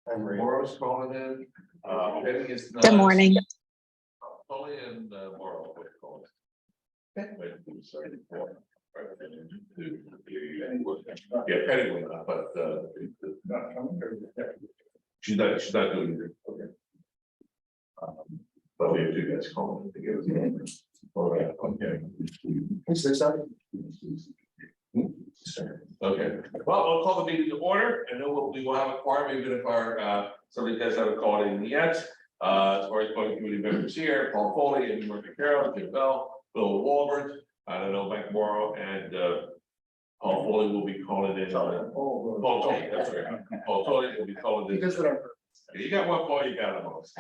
Morrow's calling in. Penny is not. Good morning. Polly and Morrow both calling. Wait, sorry. Yeah, Penny went up, but she's not doing it. Okay. But we have two guys calling to give us. All right, okay. Okay, well, I'll call the meeting to order, and then we will have a quorum, even if our somebody does have a call in yet. As far as voting committee members here, Paul Foley, Amy Murphy Carroll, Jim Bell, Bill Walbert, I don't know, Mike Morrow, and Paul Foley will be calling in. Paul Tony, that's right. Paul Tony will be calling in. You got one call, you got them most.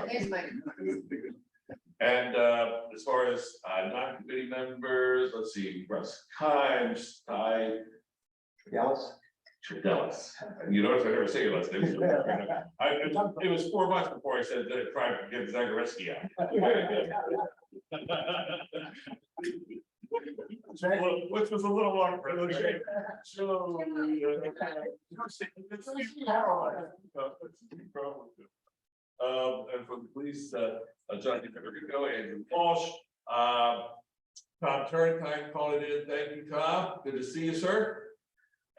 And as far as non-committee members, let's see, Russ Kimes, Ty Tredelis. You notice I never say your last name. It was 4 months before I said that I tried to get Zagareski out. Which was a little long for the shape. So, and from the police, Johnny Federico, Andrew Walsh, Tom Turntime calling in. Thank you, Tom. Good to see you, sir.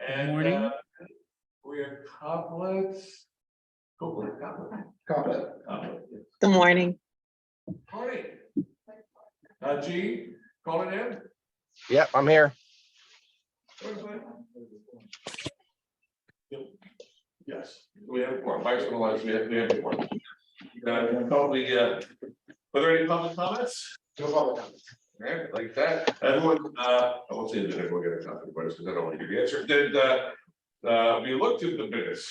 And Good morning. We're complex. Good morning. Morning. G, calling in. Yep, I'm here. Yes, we have a quorum. Mike's gonna lie, we have a quorum. Probably, were there any public comments? No public comments. Right, like that. Everyone, I won't say that everyone get a copy of this because I don't want to give the answer. Did we looked at the minutes?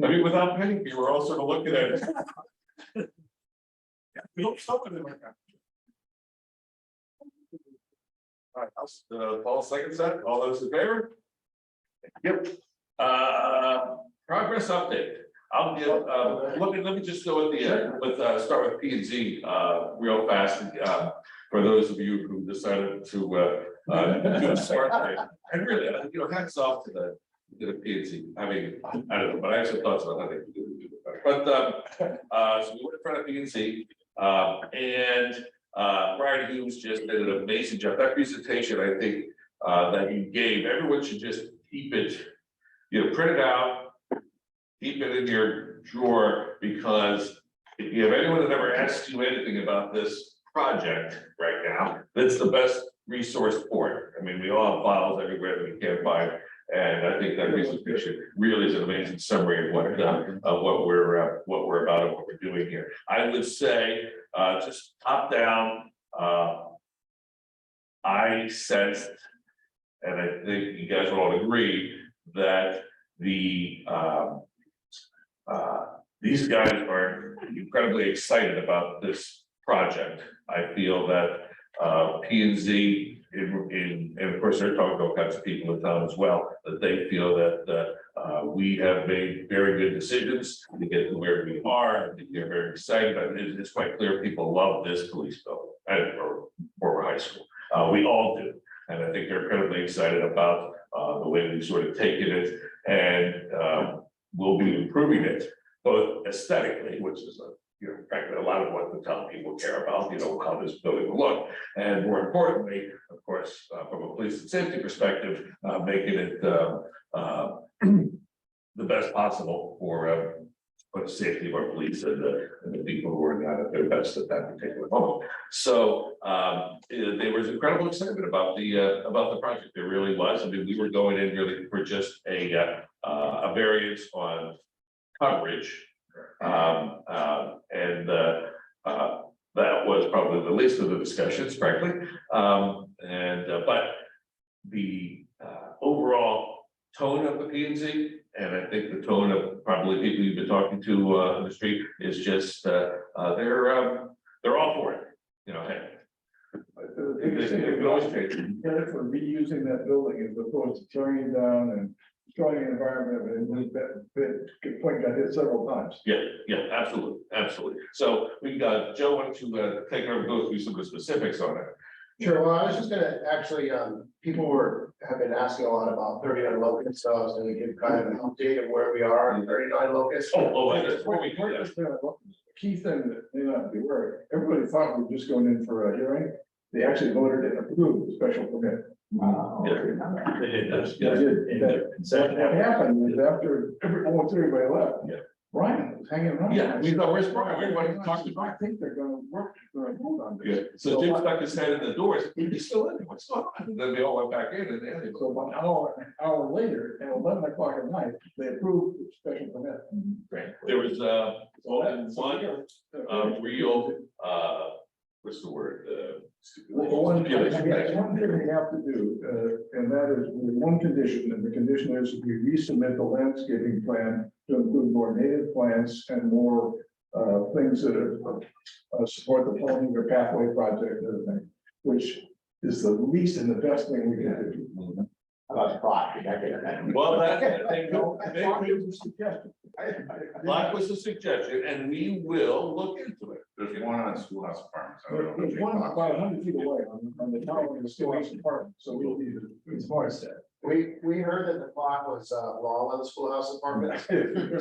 I mean, without Penny, we were all sort of looking at it. All right, Paul seconds that. All those in favor? Yep. Progress update. I'll give, let me just go with start with P and Z, real fast, for those of you who decided to, do a smart thing. And really, hats off to the P and Z. I mean, I don't know, but I have some thoughts about how they can do it better. But, so we went in front of P and Z, and Brian Hughes just did an amazing job. That presentation, I think, that you gave, everyone should just keep it, print it out, keep it in your drawer, because if you have anyone that ever asks you anything about this project right now, that's the best resource for it. I mean, we all have files everywhere that we can't find, and I think that presentation really is an amazing summary of what we're about and what we're doing here. I would say, just top down, I sensed, and I think you guys will all agree, that these guys are incredibly excited about this project. I feel that P and Z, and of course they're talking to all kinds of people in town as well, that they feel that we have made very good decisions to get to where we are. I think they're very excited, but it's quite clear people love this police building and or high school. We all do, and I think they're incredibly excited about the way we've sort of taken it, and we'll be improving it both aesthetically, which is frankly a lot of what the town people care about, how this building will look, and more importantly, of course, from a police and safety perspective, making it the best possible for the safety of our police and the people who are not at their best at that particular moment. So there was incredible excitement about the project. There really was. I mean, we were going in really for just a variance on coverage, and that was probably the least of the discussions, frankly. But the overall tone of the P and Z, and I think the tone of probably people you've been talking to on the street is just they're all for it. Hey. The biggest thing we always take credit for reusing that building as opposed to tearing it down and destroying the environment, and that point got hit several times. Yeah, absolutely. So we got Joe wanted to take over, go through some of the specifics on it. Sure, well, I was just gonna actually, people have been asking a lot about 39 locusts, so I was gonna give kind of an update of where we are on 39 locusts. I guess before we do that, Key thing that may not be aware, everybody thought we were just going in for a hearing. They actually voted and approved the special permit. They did this. They did. What happened is after almost everybody left. Yeah. Brian was hanging around. Yeah, we thought, where's Brian? Everybody talked to I Brian. think they're gonna work, they're gonna hold on Yeah, this. so Jim stuck his head in the doors, he's still in there, what's going on? And then they all went back in and then. So about an hour later, at 11 o'clock at night, they approved the special permit. There was, one real, what's the word? Well, one thing we have to do, and that is with one condition, and the condition is we resubmit the landscaping plan to include more native plants and more things that support the planning or pathway project, and everything, which is the least and the best thing we can do. About the clock, I get that. Well, that, Black was a suggestion, and we will look into it. There's one on schoolhouse apartments. I don't know There's if one you- about 100 feet away on the tower of the schoolhouse apartment, so we'll need to. It's more said. We heard that the clock was wrong on the schoolhouse apartment.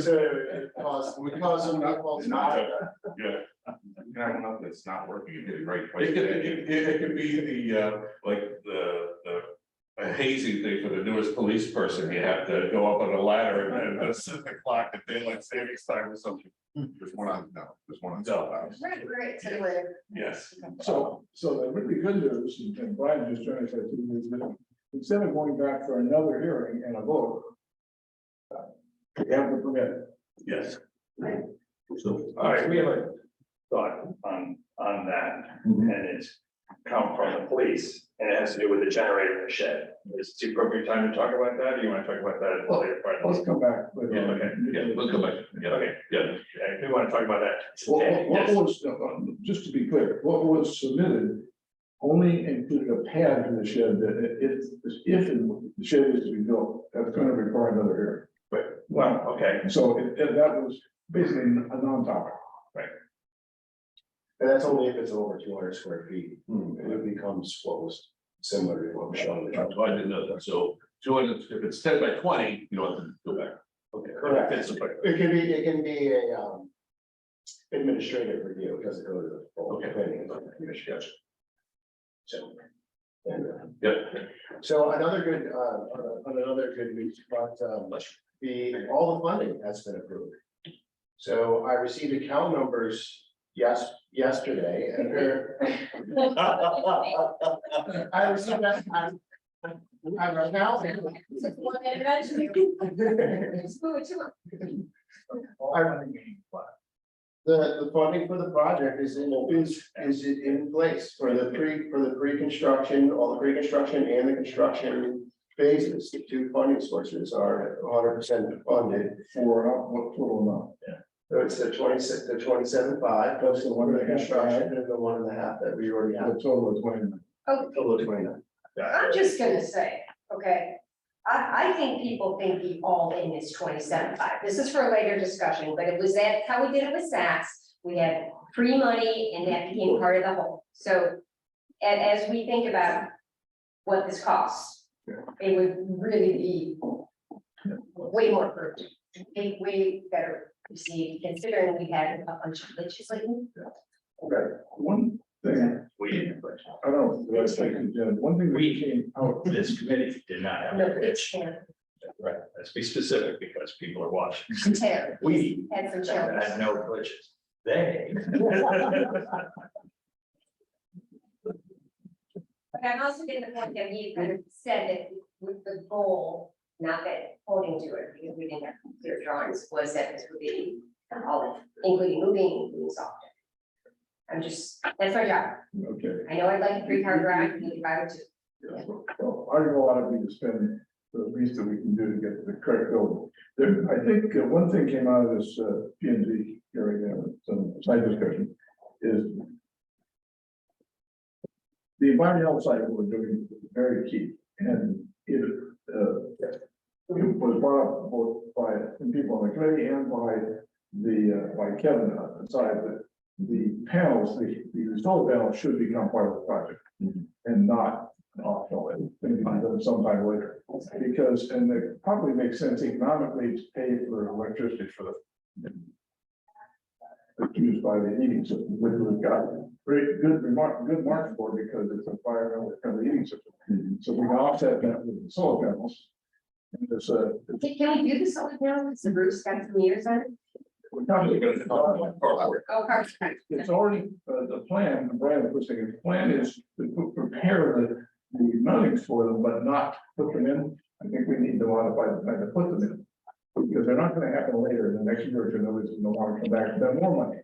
So it caused some false. Yeah. You can have one up that's not working, you hit it right. twice It a could, day. it could be the, like, a hazing thing for the newest police person, you have to go up on a ladder and set the clock at daylight savings time or something. There's one on, no, there's one on No. schoolhouse. Right, so we're. Yes. So the really good news, and Brian just trying to say, is that instead of going back for another hearing and a vote, we have the permit. Yes. So, all right, we have a thought on that, and it's come from the police, and it has to do with the generator in the shed. Is it the appropriate time to talk about that, or you want to talk about that at a later part? Let's come back. with- Yeah, okay. Yeah, we'll come back. Yeah, Okay. yeah. Yeah, we want to talk about that. What Yes. was, just to be clear, what was submitted only included a pad to the shed that if the shed is to be built, that's gonna require another Well, okay, hearing. So that was basically a non-topic. And that's only if it's over 200 square feet. It becomes what was similar to what was shown. in the So I didn't know that, so 200, if it's 10 by 20, you don't have to go back. Okay. Correct. It's a- It can be a administrative review, it doesn't go to the full Okay. planning and commission. Gotcha. So. And, Yeah. so another good, on another good news, but all the funding has been approved. So I received account numbers yesterday and I received that. I'm now. The funding for the project is in place for the pre-construction, all the pre-construction and the construction phases. The two funding sources are 100% funded. For what total amount? So it's the 26, the 27.5 plus the 1.5 construction and the 1.5 that we already A have. total of 20. Total of 29. I'm just gonna say, okay, I think people think the all in is 27.5. This is for a later discussion, but it was that's how we did it with Saks. We had free money and that became part of the whole. So as we think about what this costs, it would really be way more prudent, way better received, considering we had a bunch of glitches like. Okay, one thing, I don't know, that's like, one thing that came out. this committee did not have No, a it's pitch. Right, let's be specific because people are watching. terrible. We Had some had challenges. no glitches. They. But I'm also getting the point that you kind of said that with the goal, not that holding to it, because we didn't have clear drawings, was that this would be all, including moving software. I'm just, that's my job. Okay. I know I'd like a 3-car garage, maybe 5 or 2. Well, I don't know a lot of you to spend the least that we can do to get the correct building. There, I think one thing came out of this P and Z hearing, some side discussion, is the environmental cycle we're doing is very key, and it was brought up both by some people on the committee and by Kevin on the side that the panels, the solar panels should become part of the project. And and not optional, it's going to be done sometime later. Because, and it probably makes sense economically to pay for electricity for the used by the heating system, which we've got very good mark for because it's a environmental friendly heating system. So we can offset that with the solar panels. And there's a, Can we do this all now? The roof's got some years on it? we're probably gonna, Oh, perfect. it's already, the plan, Brian was saying, the plan is to prepare the mounting for them, but not put them in. I think we need to modify the plan to put them in. Because they're not gonna happen later in the next year or two, nobody's gonna want to come back, spend more money.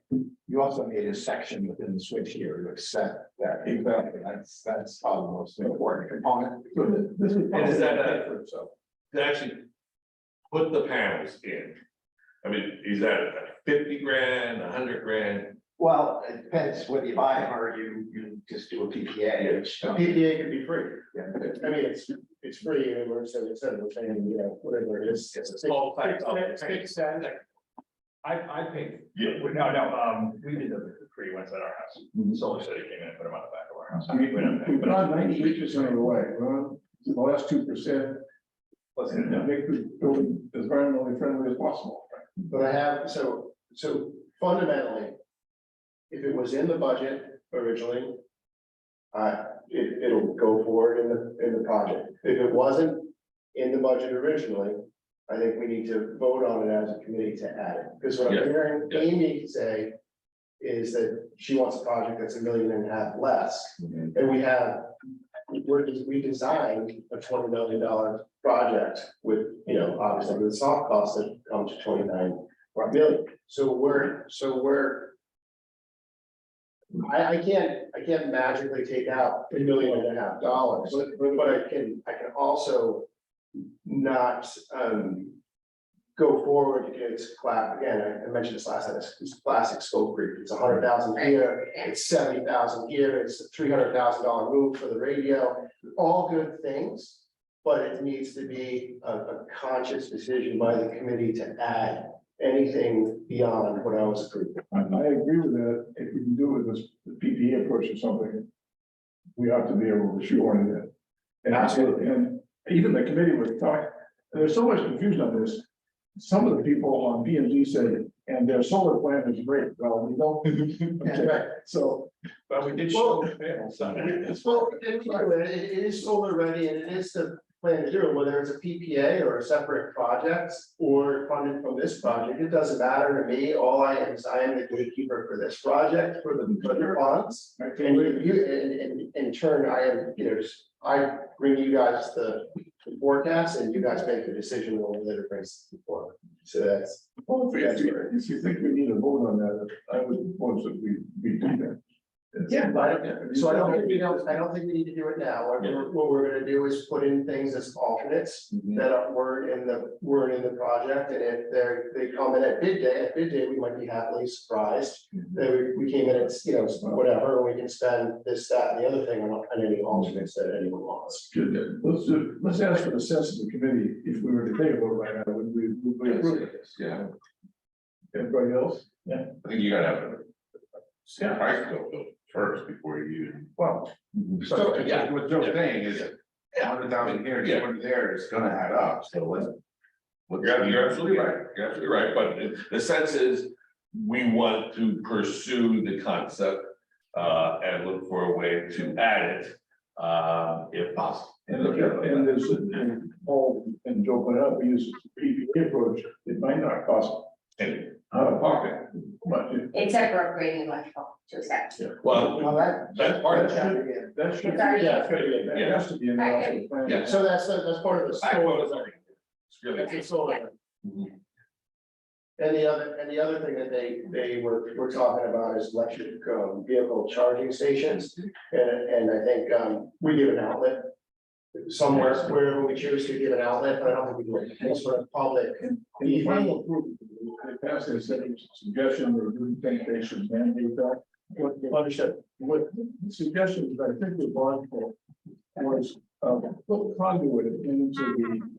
You also need a section within the switch here to accept that. Exactly. That's probably the most important component. So this is. And is that a- for itself. To actually put the panels in. I mean, is that 50 grand, 100 grand? Well, it depends whether you buy them or you just do a PPA, which. A PPA could be free. I mean, it's free, and we're saying, we're saying, you know, whatever it is. It's a small type of- I paid. Yeah. No, we did the free ones at our house. Solar City came in and put them on the back of our house. We've gone 93% of the way, well, the last 2%. Make the building as environmentally friendly as possible. But I have, so fundamentally, if it was in the budget originally, it'll go forward in the project. If it wasn't in the budget originally, I think we need to vote on it as a committee to add it. Because what I'm Yeah. hearing Yeah. Amy say is that she wants a project that's $1.5 million less. And we designed a $20 million project with, you know, obviously the soft costs that come to 29 million. So I can't magically take out $1.5 million, but I can also not, go forward against clap, again, I mentioned this last time, it's classic scope creep, it's 100,000 here, it's 70,000 here, it's a $300,000 move for the radio, all good things. But it needs to be a conscious decision by the committee to add anything beyond what I was approving. I agree with that, if we can do it with the PPE approach or something, we have to be able to shoehorn it in. And absolutely, and even the committee was talking, there's so much confusion on this. Some of the people on B and Z said, and their solar plan is great, well, we don't. Okay, so, But we did show the panels on it. It's well, it is solar ready and it is the plan to do it, whether it's a PPA or a separate project or funded from this project, it doesn't matter to me. All I am the gatekeeper for this project, for the funds. And in turn, I am, you know, I bring you guys the forecast and you guys make the decision when the later brings it forward. So that's. if you think we need a vote on that, I would propose that we do that. Yeah, but I don't think we need to do it now. What we're gonna do is put in things as alternates that weren't in the project, and if they come in at bid day, we might be happily surprised. That we came in at, you know, whatever, and we can spend this, that, and the other thing on any alternates that anyone wants. Good. Let's ask for the sense of the committee, if we were to take a vote right now, would we approve it? Yeah, Everybody else? I think you gotta have a price go first before you. Well, So, yeah, what Joe's saying is, 100,000 here, 200 there, it's gonna add up, so let's. you're absolutely right, you're absolutely right, but the sense is, we want to pursue the concept. And look for a way to add it, if possible. and there's, and Paul and Joe pointed out, we use the PPA approach, it might not cost And, out of pocket, but Except for upgrading electrical to accept. well, that's part of it. that should, Sorry. that has to be in the option plan. Yeah. So that's part of the Backbone solar. is everything. It's really. It's a solar. Mhm. And the other thing that they were talking about is electric vehicle charging stations. And I think we give an outlet somewhere wherever we choose to give an outlet, but I don't think we do it. It's for the public. In the final approval, they passed a suggestion or do think they should mandate that. What the suggestions I think we brought for was put conduit into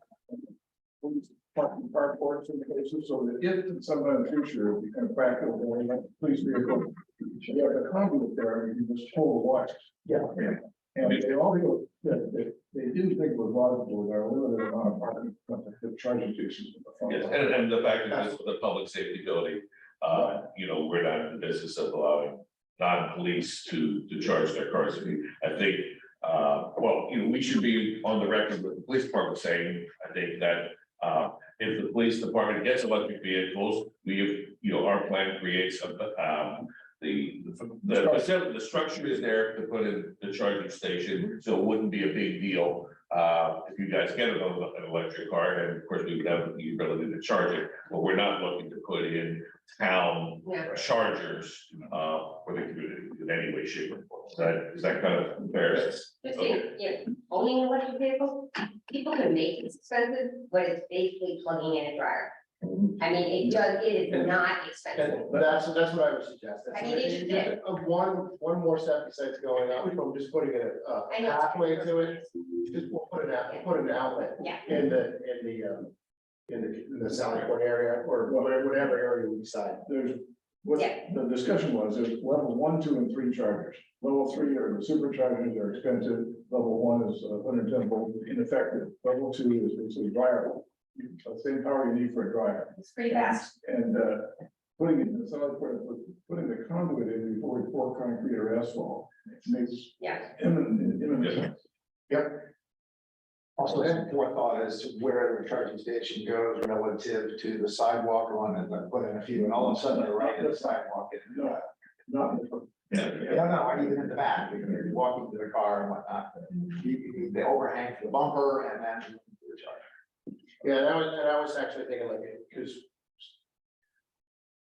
the parking carports in the cases, so that if sometime in the future it becomes practical, then police vehicle, you have a conduit there, and you just hold the wires. Yeah. And they all go, they do think we're logical, there are limited amount of parking, the charging stations. in the front. Yes, and the fact that this is the public safety building, we're not in the business of allowing non-police to charge their cars. I think, we should be on the record with the police department saying, I think that, if the police department gets electric vehicles, our plan creates the structure is there to put in the charging station, so it wouldn't be a big deal. If you guys get an electric car, and of course we would have the ability to charge it, but we're not looking to put in town Yeah. chargers for the community in any way, shape, or form. Is that kind of fair? Just, owning an electric vehicle, people can make it expensive, but it's basically plugging in a dryer. I mean, it is not expensive. And that's what I would suggest. I mean, it should fit. One more step besides going out from just putting I a know. pathway to it, just put an outlet. Yeah. In the Sally Point area or whatever area we decide. There's, what Yeah. the discussion was, there's level 1, 2, and 3 chargers. Level 3 are the superchargers, they're expensive. Level 1 is 110 volt ineffective. Level 2 is basically dryer. The same power you need for a dryer. It's pretty fast. And putting the conduit in before we pour concrete or asphalt makes Yeah. imminent sense. Also, then forethought as to where the charging station goes relative to the sidewalk on it, like put in a few, and all of a sudden they're right in the sidewalk. Not No, even in the back, because you're walking to the car and whatnot. The overhang to the bumper and then the charger. Yeah, and I was actually thinking like, because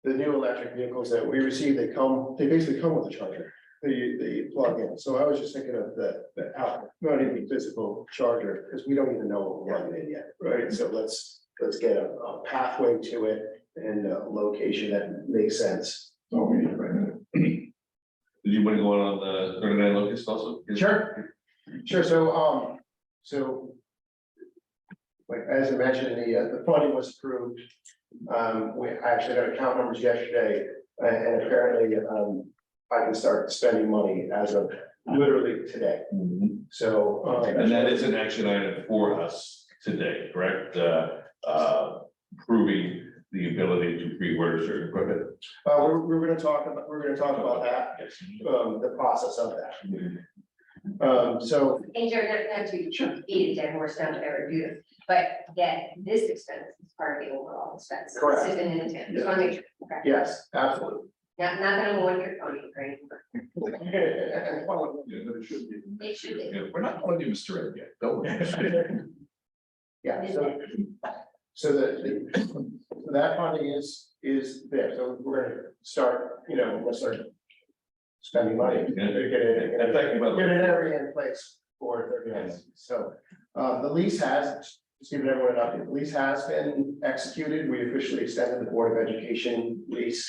the new electric vehicles that we receive, they basically come with a charger. They plug in. So I was just thinking of the not even physical charger, because we don't even know what we're plugging in yet, right? So let's get a pathway to it and a location that makes sense. all we need right now. Did you want to go on the 39 locust also? Sure. So like, as I mentioned, the funding was approved. I actually got account numbers yesterday, and apparently, I can start spending money as of literally today. So, And that is an action item for us today, correct? Proving the ability to pre-order certain equipment. we're gonna talk about that, Yes. the process of that. So, And you're not to beat a dead horse down to ever do this, but that this expense is part of the overall expense. Correct. This isn't an intent, just wanna make sure, okay, yes, absolutely. not that I'm one year pony, right? Yeah, but it should be. It should be. Yeah, we're not calling you Mr. Ed yet, don't worry. Yeah, so that funding is there, so we're gonna start, let's start spending money. Yeah. Get Thank you, by the way. an area in place for 30 minutes. So, the lease has, just giving everyone an update, the lease has been executed. We officially extended the Board of Education lease.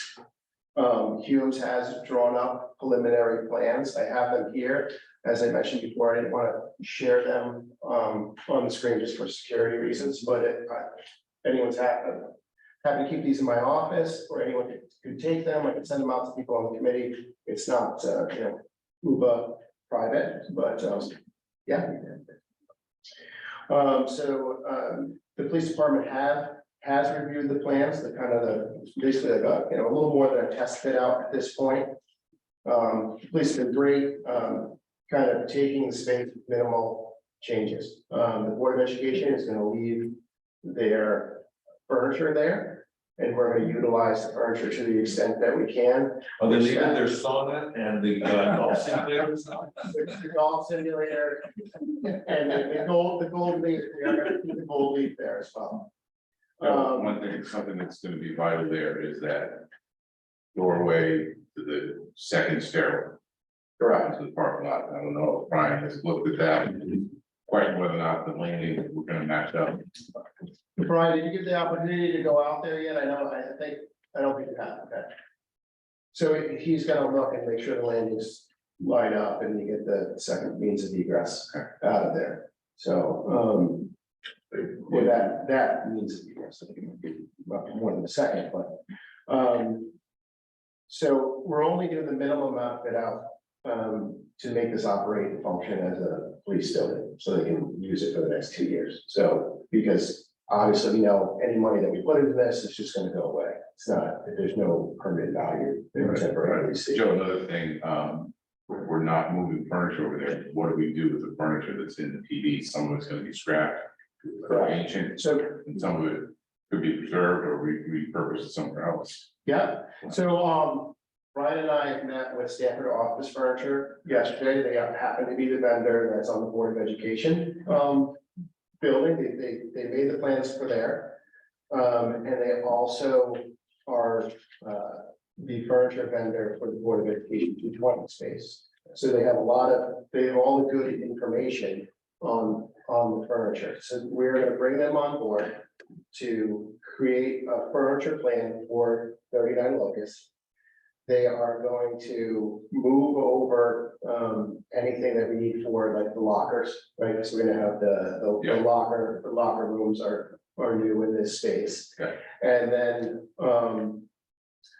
Humes has drawn up preliminary plans. I have them here. As I mentioned before, I didn't want to share them on the screen just for security reasons, but if anyone's happy to keep these in my office, or anyone could take them, I can send them out to people on the committee. It's not, UBA private, but, yeah. The police department has reviewed the plans, basically like a little more than a test fit out at this point. Police have been great, kind of taking the space with minimal changes. The Board of Education is gonna leave their furniture there, and we're gonna utilize the furniture to the extent that we can. Are they leaving their sauna and the golf simulators? The golf simulator and the gold leaf, we are gonna keep the gold leaf there as well. One thing, something that's gonna be vital there is that doorway to the second stairwell Correct. to the parking lot. I don't know if Brian has looked at that, quite whether or not the landing, we're gonna match up. Brian, did you get the opportunity to go out there yet? I don't think you have, okay. So he's gonna look and make sure the landings line up and you get the second means of egress out of there. So, with that means of egress, I think it might be more than a second, but. So we're only doing the minimum amount fit out. to make this operate and function as a police building, so they can use it for the next 2 years. So, because obviously, you know, any money that we put into this is just gonna go away. It's not, there's no permanent value in temporarily. Joe, another thing, we're not moving furniture over there. What do we do with the furniture that's in the PD? Some of it's gonna be scrapped. Ancient, So, and some of it could be preserved or repurposed somewhere else. yeah, so, Brian and I met with Stanford Office Furniture yesterday. They happen to be the vendor that's on the Board of Education, building. They made the plans for there. And they also are, the furniture vendor for the Board of Education 220 space. So they have they have all the good information on the furniture. So we're gonna bring them on board to create a furniture plan for 39 Locust. They are going to move over anything that we need for like the lockers, right? So we're gonna have the Yeah. locker rooms are new in this space. Okay. And then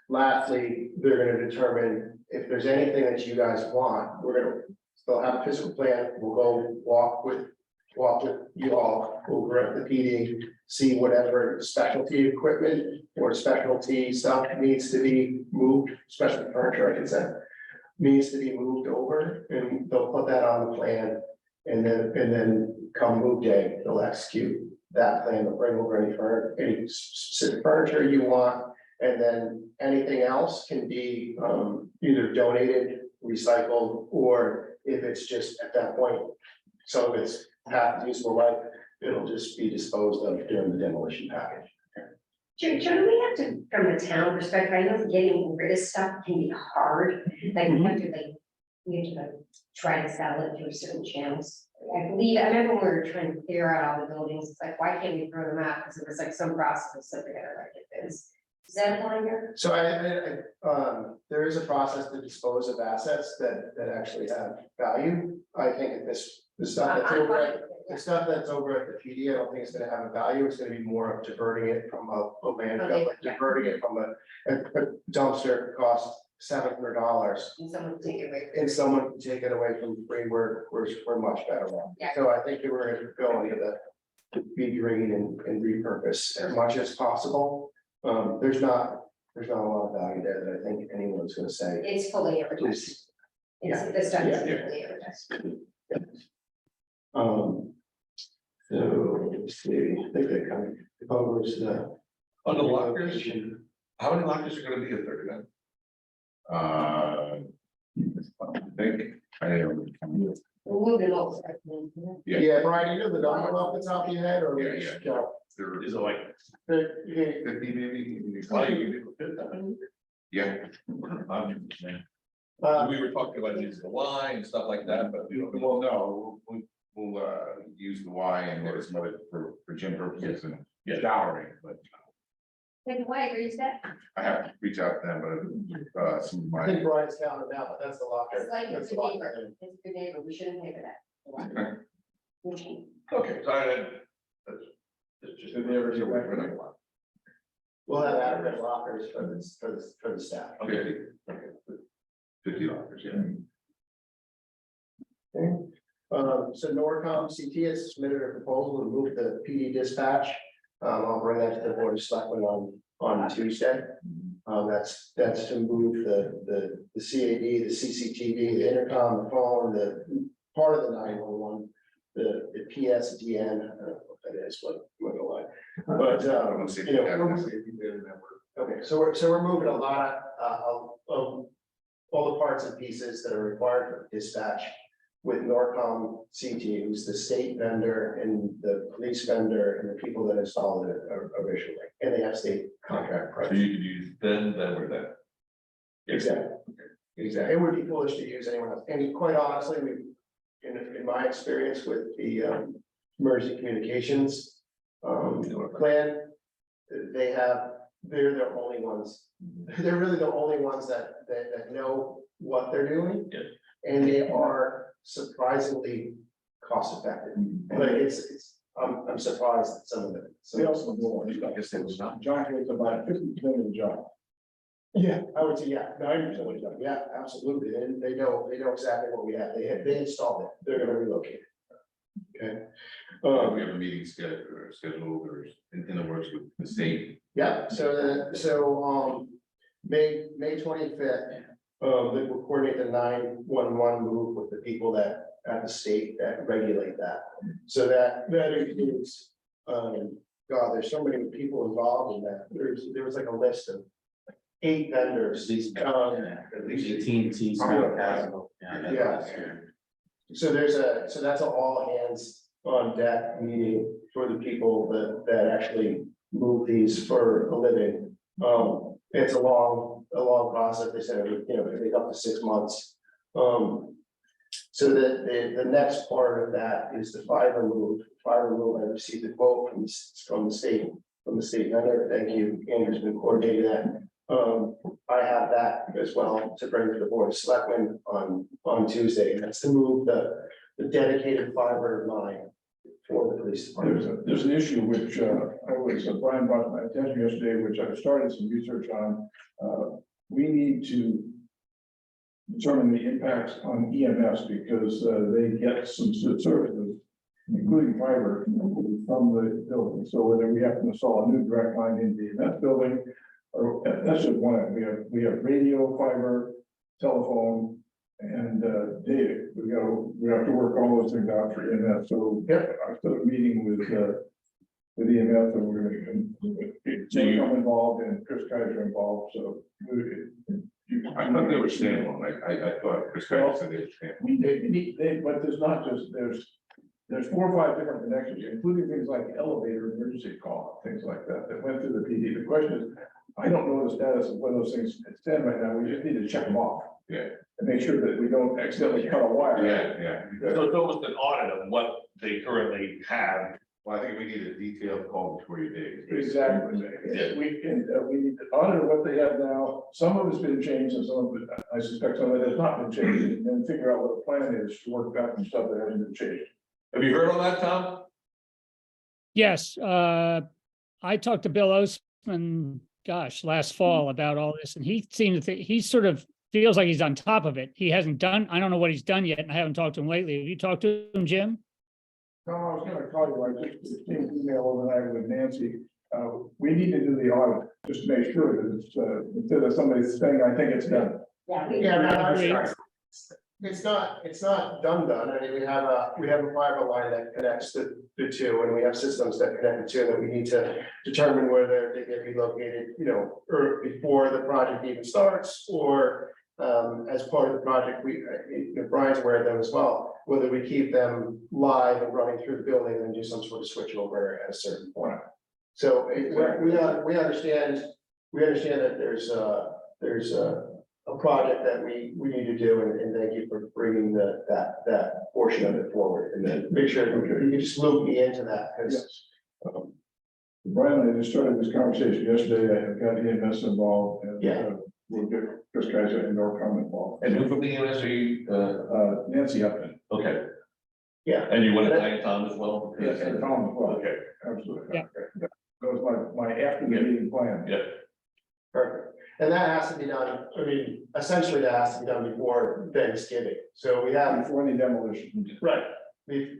lastly, they're gonna determine if there's anything that you guys want, they'll have a physical plan, we'll go walk with you all, we'll grant the PD, see whatever specialty equipment or specialty stuff needs to be moved, special furniture, I can say, needs to be moved over, and they'll put that on the plan. And then come move day, they'll execute that plan, they'll bring over any specific furniture you want. And then anything else can be either donated, recycled, or if it's just at that point, some of it's half useful life, it'll just be disposed of during the demolition package. Joe, do we have to, from a town perspective, I know getting rid of stuff can be hard, like you have to try to sell it through certain channels. I remember when we were trying to clear out all the buildings, it's like, why can't we throw them out? Because it was like some process that we gotta like it is. Is that applying here? So there is a process to dispose of assets that actually have value. I think the stuff that's over at, the stuff that's over at the PD, I don't think it's gonna have a value. It's gonna be more of diverting it from a landfill, like diverting it from a dumpster costs $700. And someone can take it away. And someone can take it away from free, we're much better off. Yeah. So I think that we're gonna go into the be green and repurpose as much as possible. There's not a lot of value there that I think anyone's gonna say. It's fully advertised. It's, the stuff is fully advertised. So, let's see, I think that kind of covers the. On the lockers, how many lockers are gonna be at 39? I think, We'll move it over. Yeah, Brian, you know the number off the top of your head, or? Yeah, yeah. there Is it like Yeah. 50 maybe? yeah, We were talking about using the line and stuff like that, but we don't. well, no, we'll use the Y and let us know it for gym purposes and Yeah. showering, but Like, why agrees that? I have to reach out to them, but some of I think my, Brian's counting now, but that's the locker. It's like, That's it's a the locker. neighbor, it's a good neighbor, we shouldn't pay for that. We shouldn't. Okay, so that's just. We'll have adequate lockers for the staff. Okay. 50 dollars, yeah. So Norcom CT has submitted a proposal to move the PD dispatch. I'll bring that to the board of selectmen on Tuesday. That's to move the CAD, the CCTV, the intercom, the phone, the part of the 911, the PSDN, I don't know what that is, but I'm gonna lie. But, you know, okay, so we're moving a lot of all the parts and pieces that are required for dispatch with Norcom CT, who's the state vendor and the police vendor and the people that installed it originally, and they have state contract So price. you could use then or then. Exactly. Exactly. It would be foolish to use anyone else. And quite honestly, in my experience with the emergency communications plan, they're the only ones. They're really the only ones that know what they're doing. Yeah. And they are surprisingly cost effective. Like I'm surprised at some of it. They So also know, I guess they was not. John takes about 50% of the job. Yeah, I would say, yeah, 90% what he's done, yeah, absolutely, and they know exactly what we have, they installed it, they're gonna relocate it. Okay. We have a meeting scheduled or in the works with the state. Yeah, so May 25th, they will coordinate the 911 move with the people that at the state that regulate that. So that includes, God, there's so many people involved in that. There was like a list of 8 vendors. At least 18 T's. Yeah. So so that's an all hands on deck meeting for the people that actually move these for a living. It's a long process. They said, it could take up to 6 months. So the next part of that is the fiber move. Fiber move, I received a quote from the state vendor. Thank you. Andrew's been coordinating that. I have that as well to bring to the board of selectmen on Tuesday. That's to move the dedicated fiber line for the police department. There's an issue which Brian brought to my attention yesterday, which I started some research on. We need to determine the impacts on EMS because they get some services, including fiber, from the building. So whether we have to install a new direct line in the EMS building, or that's just one. We have radio, fiber, telephone, and data. We have to work all those things out for EMS. So I started meeting with EMS, and we're going to become involved, and Chris Kaiser involved. So I thought they were standalone. I thought Chris Kaiser said they were standalone. but there's not just there's 4 or 5 different connections, including things like elevator emergency call, things like that went through the PD. The question is, I don't know the status of where those things stand right now. We just need to check them off. Yeah. And make sure that we don't accidentally cut a wire. Yeah. So it's almost an audit of what they currently have. Well, I think we need a detailed call before you dig. Exactly. We need to audit what they have now. Some of it's been changed and some of it, I suspect some of it has not been changed, and then figure out what the plan is to work back and stuff that hasn't been changed. Have you heard on that, Tom? Yes, I talked to Bill Osman, last fall about all this, and he seemed to think, he sort of feels like he's on top of it. He hasn't done, I don't know what he's done yet, and I haven't talked to him lately. Have you talked to him, Jim? No, I was gonna call you, I just received an email overnight with Nancy. We need to do the audit, just to make sure that it's, instead of somebody saying, I think it's done. It's not done. I mean, we have a fiber line that connects the two, and we have systems that connect the two that we need to determine whether they get relocated, or before the project even starts, or as part of the project, Brian's aware of them as well, whether we keep them live and running through the building and do some sort of switch over at a certain point. So we understand that there's a project that we need to do, and thank you for bringing that portion of it forward, and then make sure you can just loop me into that, because. Brian and I just started this conversation yesterday. I have got EMS involved, and we'll get Chris Kaiser and Norcom involved. And who from the EMS are you? Nancy Upton. Okay, Yeah, and you want to thank Tom as well? Yes, and Tom as well. Okay, Absolutely. Yeah. That was my after the meeting plan. yeah. perfect. And that has to be done, essentially that has to be done before Thanksgiving, so we have. Before any demolition. Right.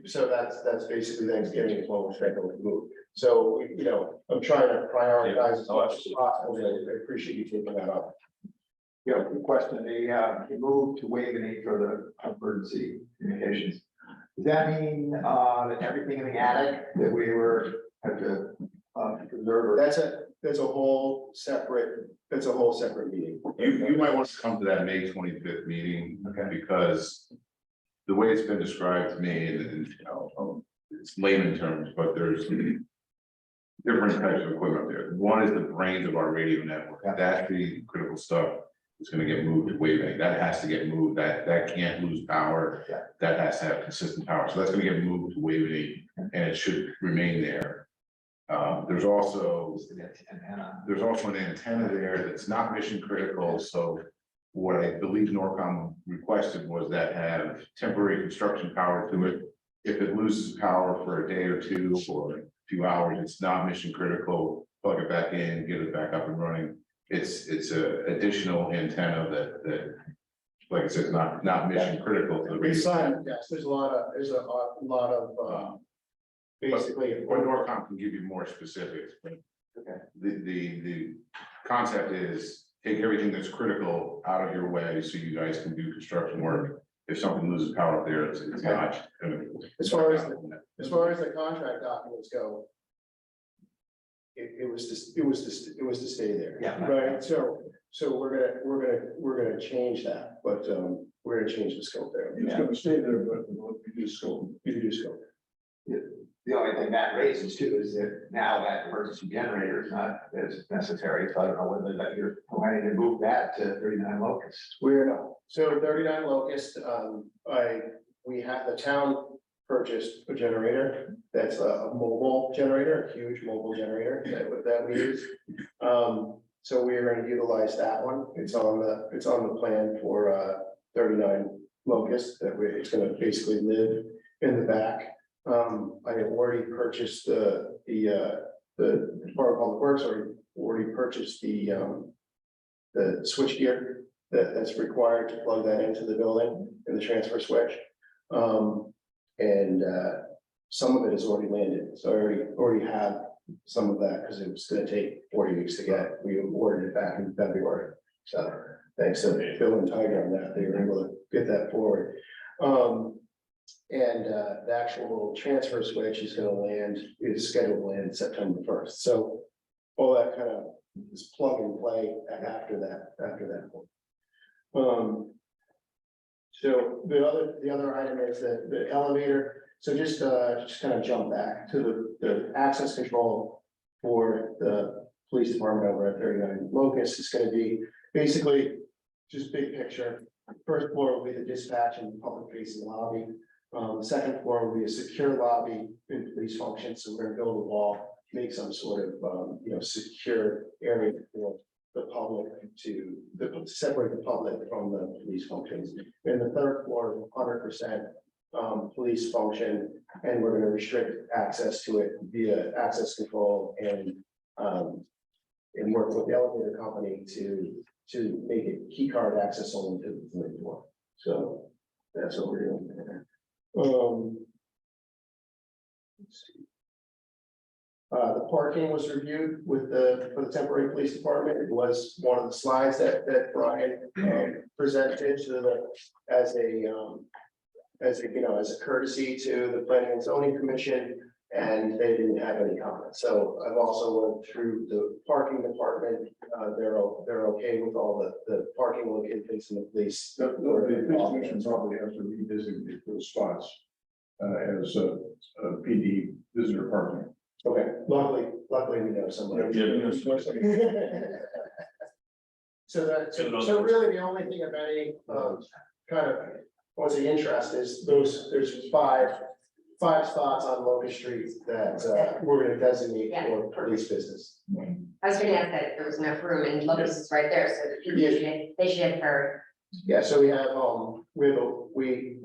So that's basically Thanksgiving is when we're scheduled to move. So, I'm trying to prioritize as much as possible. I appreciate you taking that up. Yeah, good question. They moved to Waveney for the emergency communications. Does that mean, that everything in the attic that we had to preserve? That's a whole separate meeting. You might want to come to that May 25th meeting. Okay. Because the way it's been described to me, and it's layman terms, but there's different types of equipment there. One is the brains of our radio network. That's the critical stuff. It's gonna get moved to Waveney. That has to get moved. That can't lose power. Yeah. That has to have consistent power. So that's gonna get moved to Waveney, and it should remain there. There's also an antenna there that's not mission critical, so what I believe Norcom requested was that have temporary construction power to it. If it loses power for a day or two or a few hours, it's not mission critical, plug it back in, get it back up and running. it's a additional antenna that, like I said, not mission critical to the. We signed, yes, there's a lot of, basically. Or Norcom can give you more specifics. Okay. The concept is take everything that's critical out of your way so you guys can do construction work. If something loses power up there, it's not. As far as the contract documents go. It was to stay there. Yeah. Right, so we're gonna change that, but we're gonna change the scope there. It's gonna stay there, but we'll reduce scope. You can do scope. The only thing that raises too is that now that emergency generator is not as necessary, so I don't know whether that you're planning to move that to 39 locusts. We're not, so 39 Locust, we have, the town purchased a generator, that's a mobile generator, a huge mobile generator that we use. So we're gonna utilize that one, it's on the plan for 39 Locust, it's gonna basically live in the back. I have already purchased the Department of Public Works, already purchased the switch gear that's required to plug that into the building and the transfer switch. And some of it has already landed, so I already have some of that, because it was gonna take 40 weeks to get, we ordered it back in February. So thanks to Bill and Tiger on that, they were able to get that forward. And the actual transfer switch is scheduled to land September 1st, so all that kind of is plug and play after that point. So the other item is the elevator, so just kind of jump back to the access control for the police department over at 39 Locust. Is going to be basically just big picture. First floor will be the dispatch and public facing lobby. The second floor will be a secure lobby in police function, so we're gonna build a wall, make some sort of secure area for the public to separate the public from the police functions. And the third floor, 100% police function, and we're gonna restrict access to it via access control and work with the elevator company to make it key card access only to the third floor. So that's what we're doing there. Let's see. The parking was reviewed with for the temporary police department. It was one of the slides that Brian presented to as a courtesy to the planning and zoning commission, and they didn't have any comments. So I've also went through the parking department. They're okay with all the parking locations in the police. The police commission probably has to revisit those spots as a PD visitor parking. Okay, luckily we know somebody. Yeah. So really the only thing of any kind of what's the interest is there's five spots on Locust Street that we're gonna designate for police business. I was gonna ask that if there was enough room, and Locust is right there, so the people they should have heard. Yeah, so we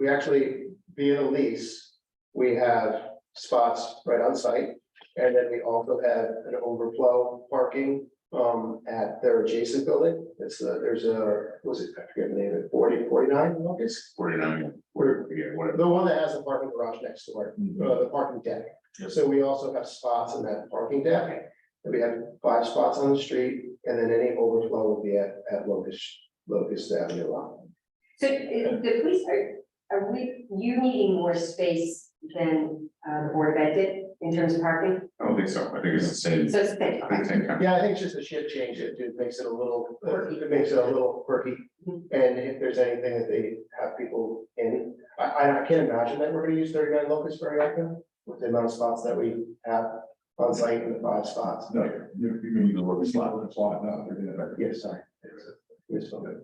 actually via the lease, we have spots right on site. And then we also have an overflow parking at their adjacent building. I forget the name of it, 49 Locust? 49. Yeah, whatever. The one that has the parking garage next door, the parking deck. Yes. So we also have spots in that parking deck. And we have 5 spots on the street, and then any overflow will be at Locust Avenue lot. So the police are you needing more space than the Board of Ed did in terms of parking? I don't think so. I think it's the same. So it's the same, I think okay. same kind. Yeah, I think it's just a shift change. It makes it a little, quirky. And if there's anything that they have people in, I can't imagine that we're gonna use 39 Locust very often with the amount of spots that we have on site in the 5 spots. No, you can use the word slot now. They're gonna- Yes, sorry. It's so good.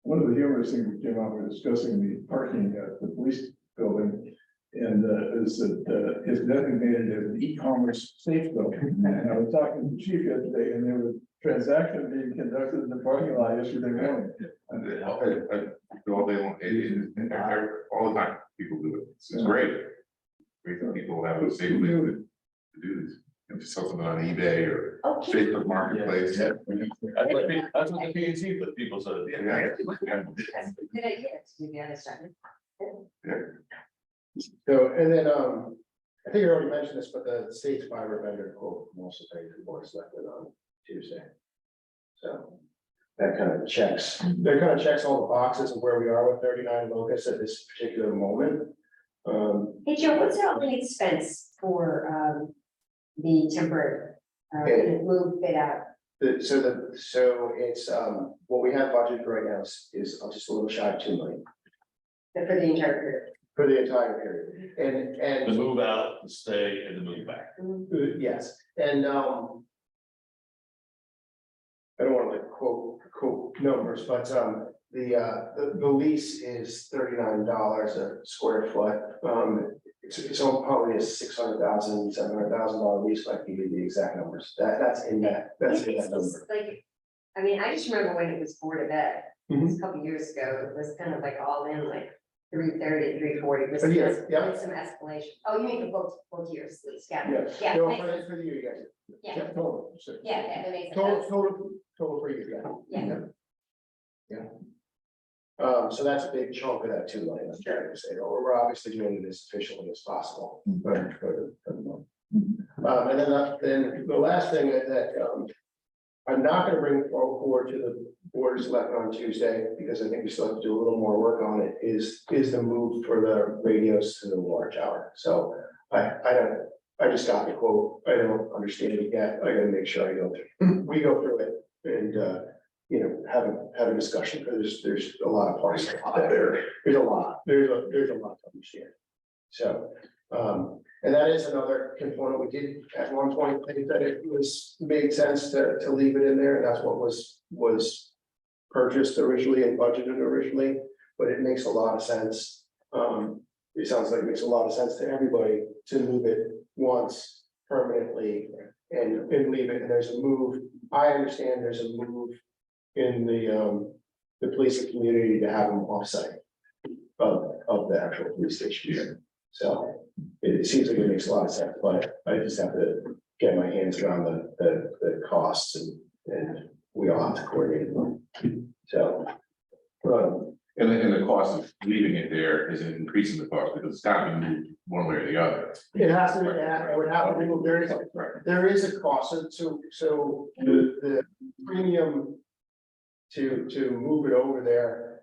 One of the humorous things that came out, we were discussing the parking at the police building. And is that it's designated as an e-commerce safe zone. And I was talking to the chief yesterday, and there was transaction being conducted in the parking lot yesterday morning. All day long, all the time, people do it. It's great. Great that people have a safe way to to do this. If you sell something on eBay or Okay. Facebook Marketplace. That's what the P and Z people said. Yeah. That's a good idea, to be honest. So, and then, I think I already mentioned this, but the state's fiber vendor quote will also pay for board selected on Tuesday. So that kind of checks all the boxes of where we are with 39 Locust at this particular moment. Hey, Joe, what's our only expense for, the temporary, Okay. move it out? So it's, what we have budgeted right now is just a little shy of 2 million For the entire period? for the entire period. And The move out, the stay, and the move back. yes, and, I don't want to like quote numbers, but, the lease is $39 a square foot. It's probably a $600,000, $700,000 lease, like give you the exact numbers. That's in that It's number. like, I mean, I just remember when it was Board of Ed, it Mhm. was a couple years ago, it was kind of like all in like 330, 340, with some, Yeah, yeah. with some escalation. Oh, you mean for both years, please, yeah, Yeah. yeah, No, makes for sense. the year, you guys. Yeah. Total. So- Yeah, that makes Total, sense. total for you, yeah. Yeah. Yeah. So that's a big chunk of that 2 million, I'm trying to say, we're obviously doing it as efficiently as possible. For the month. And then the last thing that, I'm not gonna bring forward to the board of selectmen on Tuesday, because I think we still have to do a little more work on it, is the move for the radios to the water tower. So I just got the quote, I don't understand it yet, I gotta make sure we go through it and, have a discussion, because there's a lot of parties there, there's a lot to understand. So, and that is another component, we did at one point think that it made sense to leave it in there, and that's what was purchased originally and budgeted originally, but it makes a lot of sense. It sounds like it makes a lot of sense to everybody to move it once permanently and leave it, and there's a move, I understand there's a move in the policing community to have them offsite of the actual police station. So it seems like it makes a lot of sense, but I just have to get my hands around the costs and we all have to coordinate them. So. And the cost of leaving it there is increasing the cost because it's got to be moved one way or the other. It has to, it would have to be, there is a cost, so the premium to move it over there,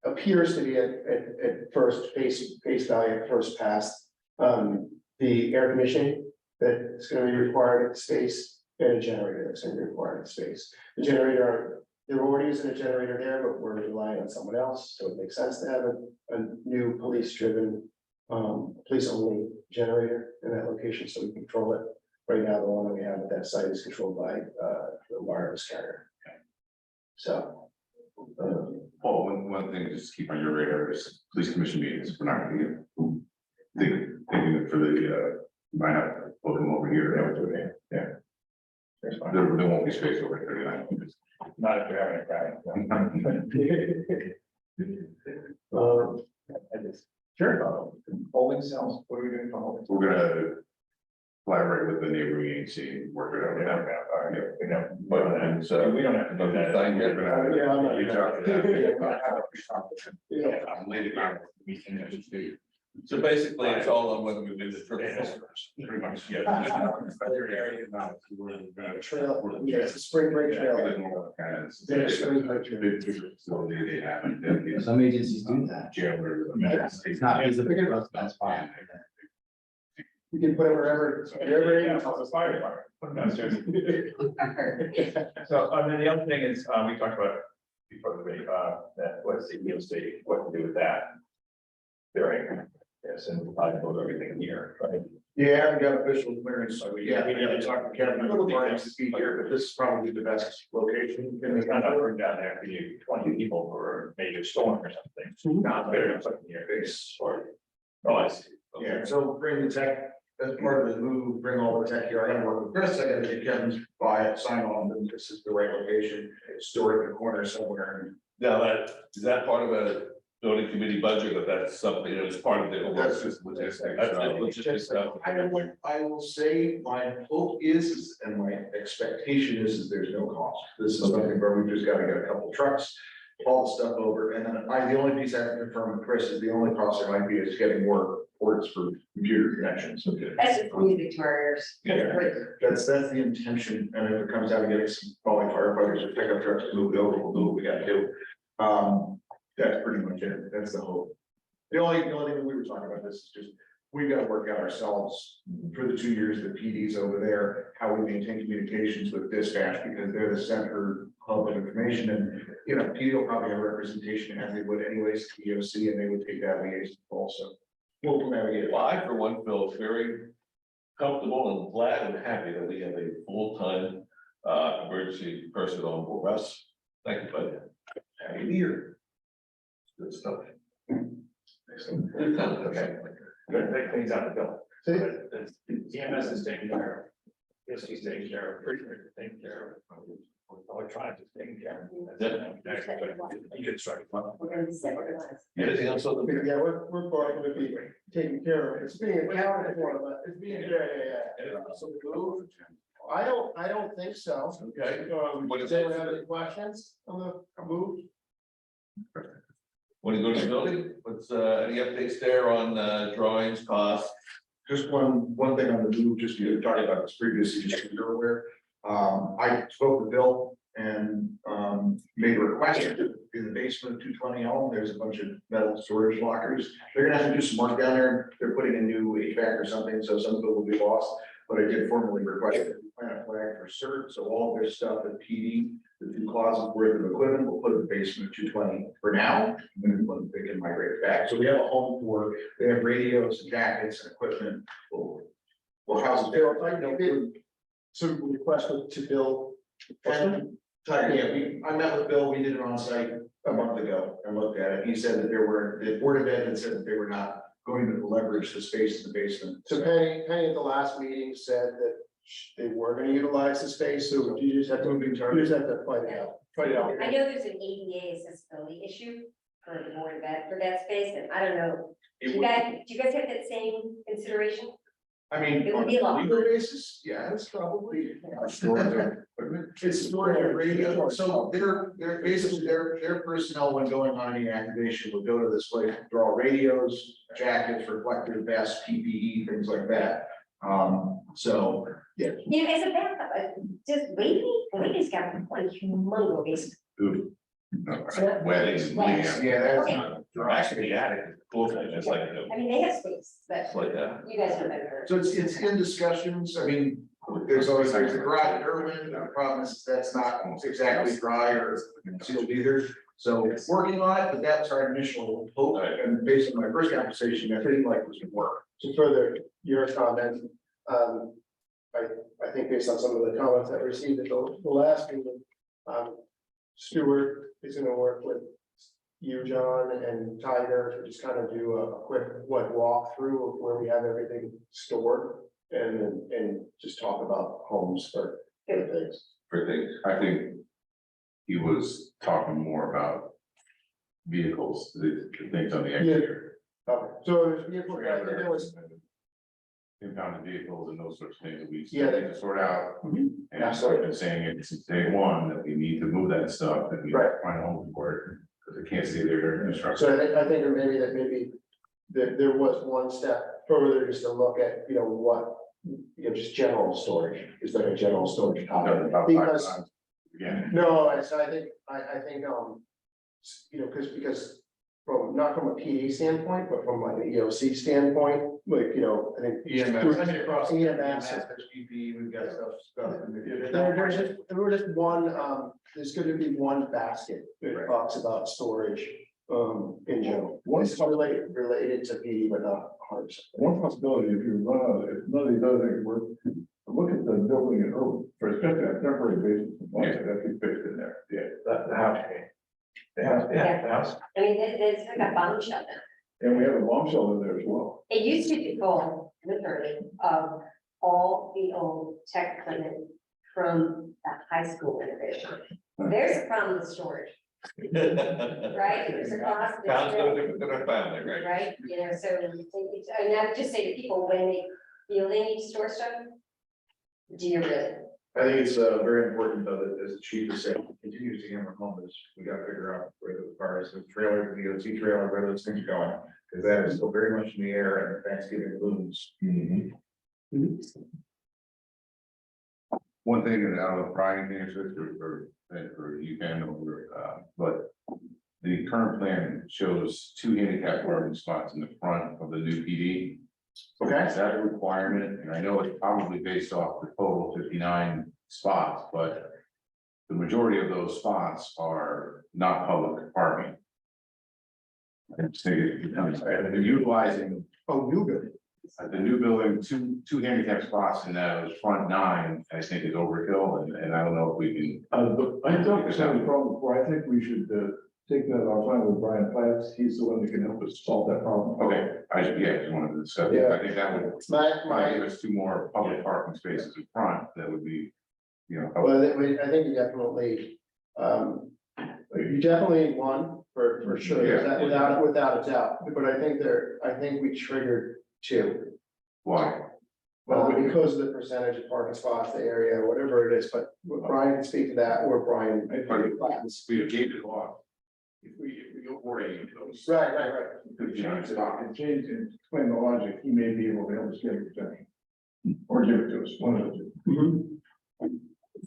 appears to be at first face value, at first pass. The air conditioning that's gonna be required at the space and a generator that's gonna be required at the space. The generator, there already isn't a generator there, but we're relying on someone else, so it makes sense to have a new police-driven, police-only generator in that location, so we control it. Right now, the one that we have at that site is controlled by the wireless carrier. So. Oh, one thing, just keep on your radar is police commission meetings. We're not gonna get thinking for the, might have to put them over here. Yeah. There won't be space over 39. Not if you're having a crowd. Sure. Polling cells, what are we doing for polling? We're gonna collaborate with the neighboring agency and work it out with them. We know, but so we don't have to do that. Yeah, I'm not- Reach out to them. Yeah. Later on, we can just do. So basically, it's all on whether we do the triple. Pretty much, yeah. Trail, yeah, it's a spring break trail. Some agencies do that. It's not visible, to us, that's fine. You can put it wherever. Yeah, it's also fire department. Put them downstairs. So, and then the other thing is, we talked about before the video, that what's the EOC, what to do with that. During, yes, and I know everything here, right? Yeah, we got official clearance, so Yeah, we need to talk to Kevin. a little bit. To be here, but this is probably the best location. It's not bring down there for you, 20 people for a major storm or something. Not better than something here, base or. Oh, I see. Okay. Yeah, so bring the tech, as part of the move, bring all the tech here, I gotta work with Chris, I gotta get Kevin's buy it, sign on, and this is the right location, store it in the corner somewhere. Now, is that part of building committee budget, if that's something that is part of the. That's just logistics. That's it, logistics stuff. I will say, my hope is, and my expectation is there's no cost. This is something where we've just gotta get a couple trucks, haul the stuff over, and then the only piece I have to confirm with Chris is the only cost there might be is getting more ports for computer connections. That's just music to our ears. Yeah, that's the intention, and if it comes out of getting some probably firefighters or pickup trucks to move it over, we'll do what we gotta do. That's pretty much it, that's the hope. The only thing that we were talking about this is just, we've got to work out ourselves for the 2 years that PD's over there, how we maintain communications with dispatch, because they're the center hub of information, and, you know, PD will probably have representation as they would anyways, to EOC, and they would take that liaison also. We'll navigate it. Well, I, for one, feel very comfortable and glad and happy that we have a full-time emergency person on board. Russ, thank you, buddy. Happy New Year. Good stuff. Okay. Good, take things out of the bill. EMS is taking care of. This is taking care of, Bridger is taking care of. Electronics is taking care of. You could strike. We're gonna be separate. Anything else on the? Yeah, we're going to be taken care of. It's being accounted for, but it's being, yeah. So move. I don't think so. Okay. What is Does it? anyone have any questions on the move? Want to go to the building? What's, any updates there on, drawings, costs? Just one thing on the move, just you talked about this previously, just so you're aware. I spoke with Bill and made a request in the basement of 220 Elm. There's a bunch of metal storage lockers. They're gonna have to do some work down there. They're putting in new HVAC or something, so some of it will be lost. But I did formally request that we plant a flag for cert, so all of their stuff at PD, the 2 closets worth of equipment, we'll put in the basement of 220 for now. And then when they can migrate it back. So we have a home for, they have radios, jackets, and equipment. We'll house it there. So request to Bill. And Tiger, yeah, I met with Bill, we did it on site a month ago and looked at it. He said that the Board of Ed had said that they were not going to leverage the space in the basement. So Penny at the last meeting said that they were gonna utilize the space, so you just have to fight it out. Fight it out. I know there's an ADA accessibility issue for the Board of Ed for that space, and I don't know, do you guys have that same consideration? I mean, It would on be a a lot. legal basis, yeah, it's probably. It's storage of radio, so they're basically, their personnel, when going on any activation, will go to this place, draw radios, jackets, reflective vests, PPE, things like that. So, yeah. You know, as a backup, just Waitley's got one humongous basement. Weddings. Yeah, that's Okay. not. Actually, the attic is cool, it's like, I mean, they have space, but it's like that. you guys know better. So it's in discussions, I mean, there's the garage at Irwin, the problem is that's not exactly dry or sealed either. So working on it, but that was our initial hope, and based on my first conversation, I think like was gonna work. To further your comment, I think based on some of the comments that I received at the last meeting, Stuart is gonna work with you, John, and Tiger to just kind of do a quick walkthrough of where we have everything stored and just talk about homes for things. For things, I think he was talking more about vehicles, the things on the exterior. So there's vehicle, I think there was, Impounded vehicles and those sorts of things that we Yeah, still need to sort out. And I've been saying it since day one, that we need to move that stuff, that we Right. find a home for it, because it can't stay there during construction. so I think maybe there was one step further just to look at, what, just general storage, is like a general storage topic. About 5 Because, times. Yeah, no, I think, because from, not from a PD standpoint, but from like an EOC standpoint, like, I think. EMS, I mean, across EMS. there's PPE, we've got stuff. There were just one, there's gonna be one basket that talks about storage, in general. It's related to PD, but not 100%. One possibility, if you run out, if none of these other things work, look at the building in Irwin, for especially a temporary basis, that could be fixed in there, yeah. The house. The house. I mean, there's like a bomb shelter. And we have a bomb shelter there as well. It used to be full, literally, of all the old tech equipment from the high school renovation. There's a problem with storage. right? There's a cost. Sounds no different than a family, right? Right, you know, so it's, and I would just say to people, when they feel they need to store stuff, do you really? I think it's very important though, that as the chief is saying, continues to hammer home is we gotta figure out where the far as the trailer, the OT trailer, where those things are going. Because that is still very much in the air and Thanksgiving looms. One thing, and I don't know if Brian can answer this or you can, but the current plan shows 2 handicap parking spots in the front of the new PD. Okay. Is that a requirement? And I know it's probably based off the total 59 spots, but the majority of those spots are not public parking. I'm saying, they're utilizing Oh, you good. the new building, two handicap spots in those front 9, I think is overkill, and I don't know if we can. But I don't have a problem before. I think we should take that offline with Brian Platts. He's the one that can help us solve that problem. Okay, just wanted to discuss, Yeah. I think that would give us 2 more public parking spaces in front, that would be, Well, I think you definitely, you definitely need one for sure, Yeah. without a doubt, but I think we triggered 2. why? Because of the percentage of parking spots, the area, whatever it is, but Brian can speak to that, or Brian. We gave it off. If we go for any of those. Right. And change and explain the logic, he may be able to help us get it done. Or give it to us, one of the 2.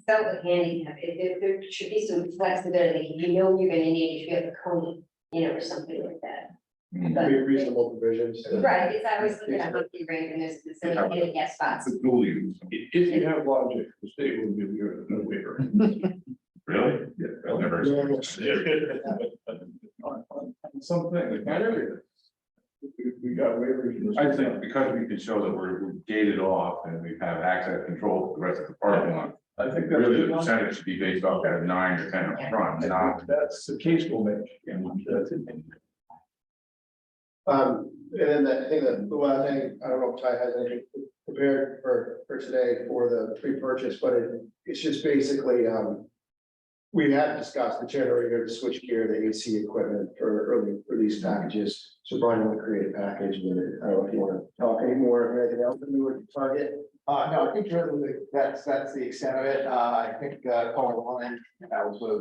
Felt with handicap, there should be some flexibility, you know, you're gonna need, if you have a cone, you know, or something like that. But- Reasonable provisions. Right, it's always looking at hockey rink and there's the same handicap spots. The dual use. If you have logic, the state will give you no waiver. Really? Yeah. I've never. On something, not everything. We got waivers. I think because we can show that we're gated off and we have access control for the rest of the parking lot. I think Really, the percentage should be based off that 9 or 10 up front, not. That's the case we'll make. And that's it. And then I think that the one thing, I don't know if Ty has anything prepared for today for the pre-purchase, but it's just basically, we had discussed the generator, the switchgear, the AC equipment for these packages. So Brian will create a package, and then I don't know if you want to talk anymore or anything else that we would target. No, I think really that's the extent of it. I think, Paul Ryan, also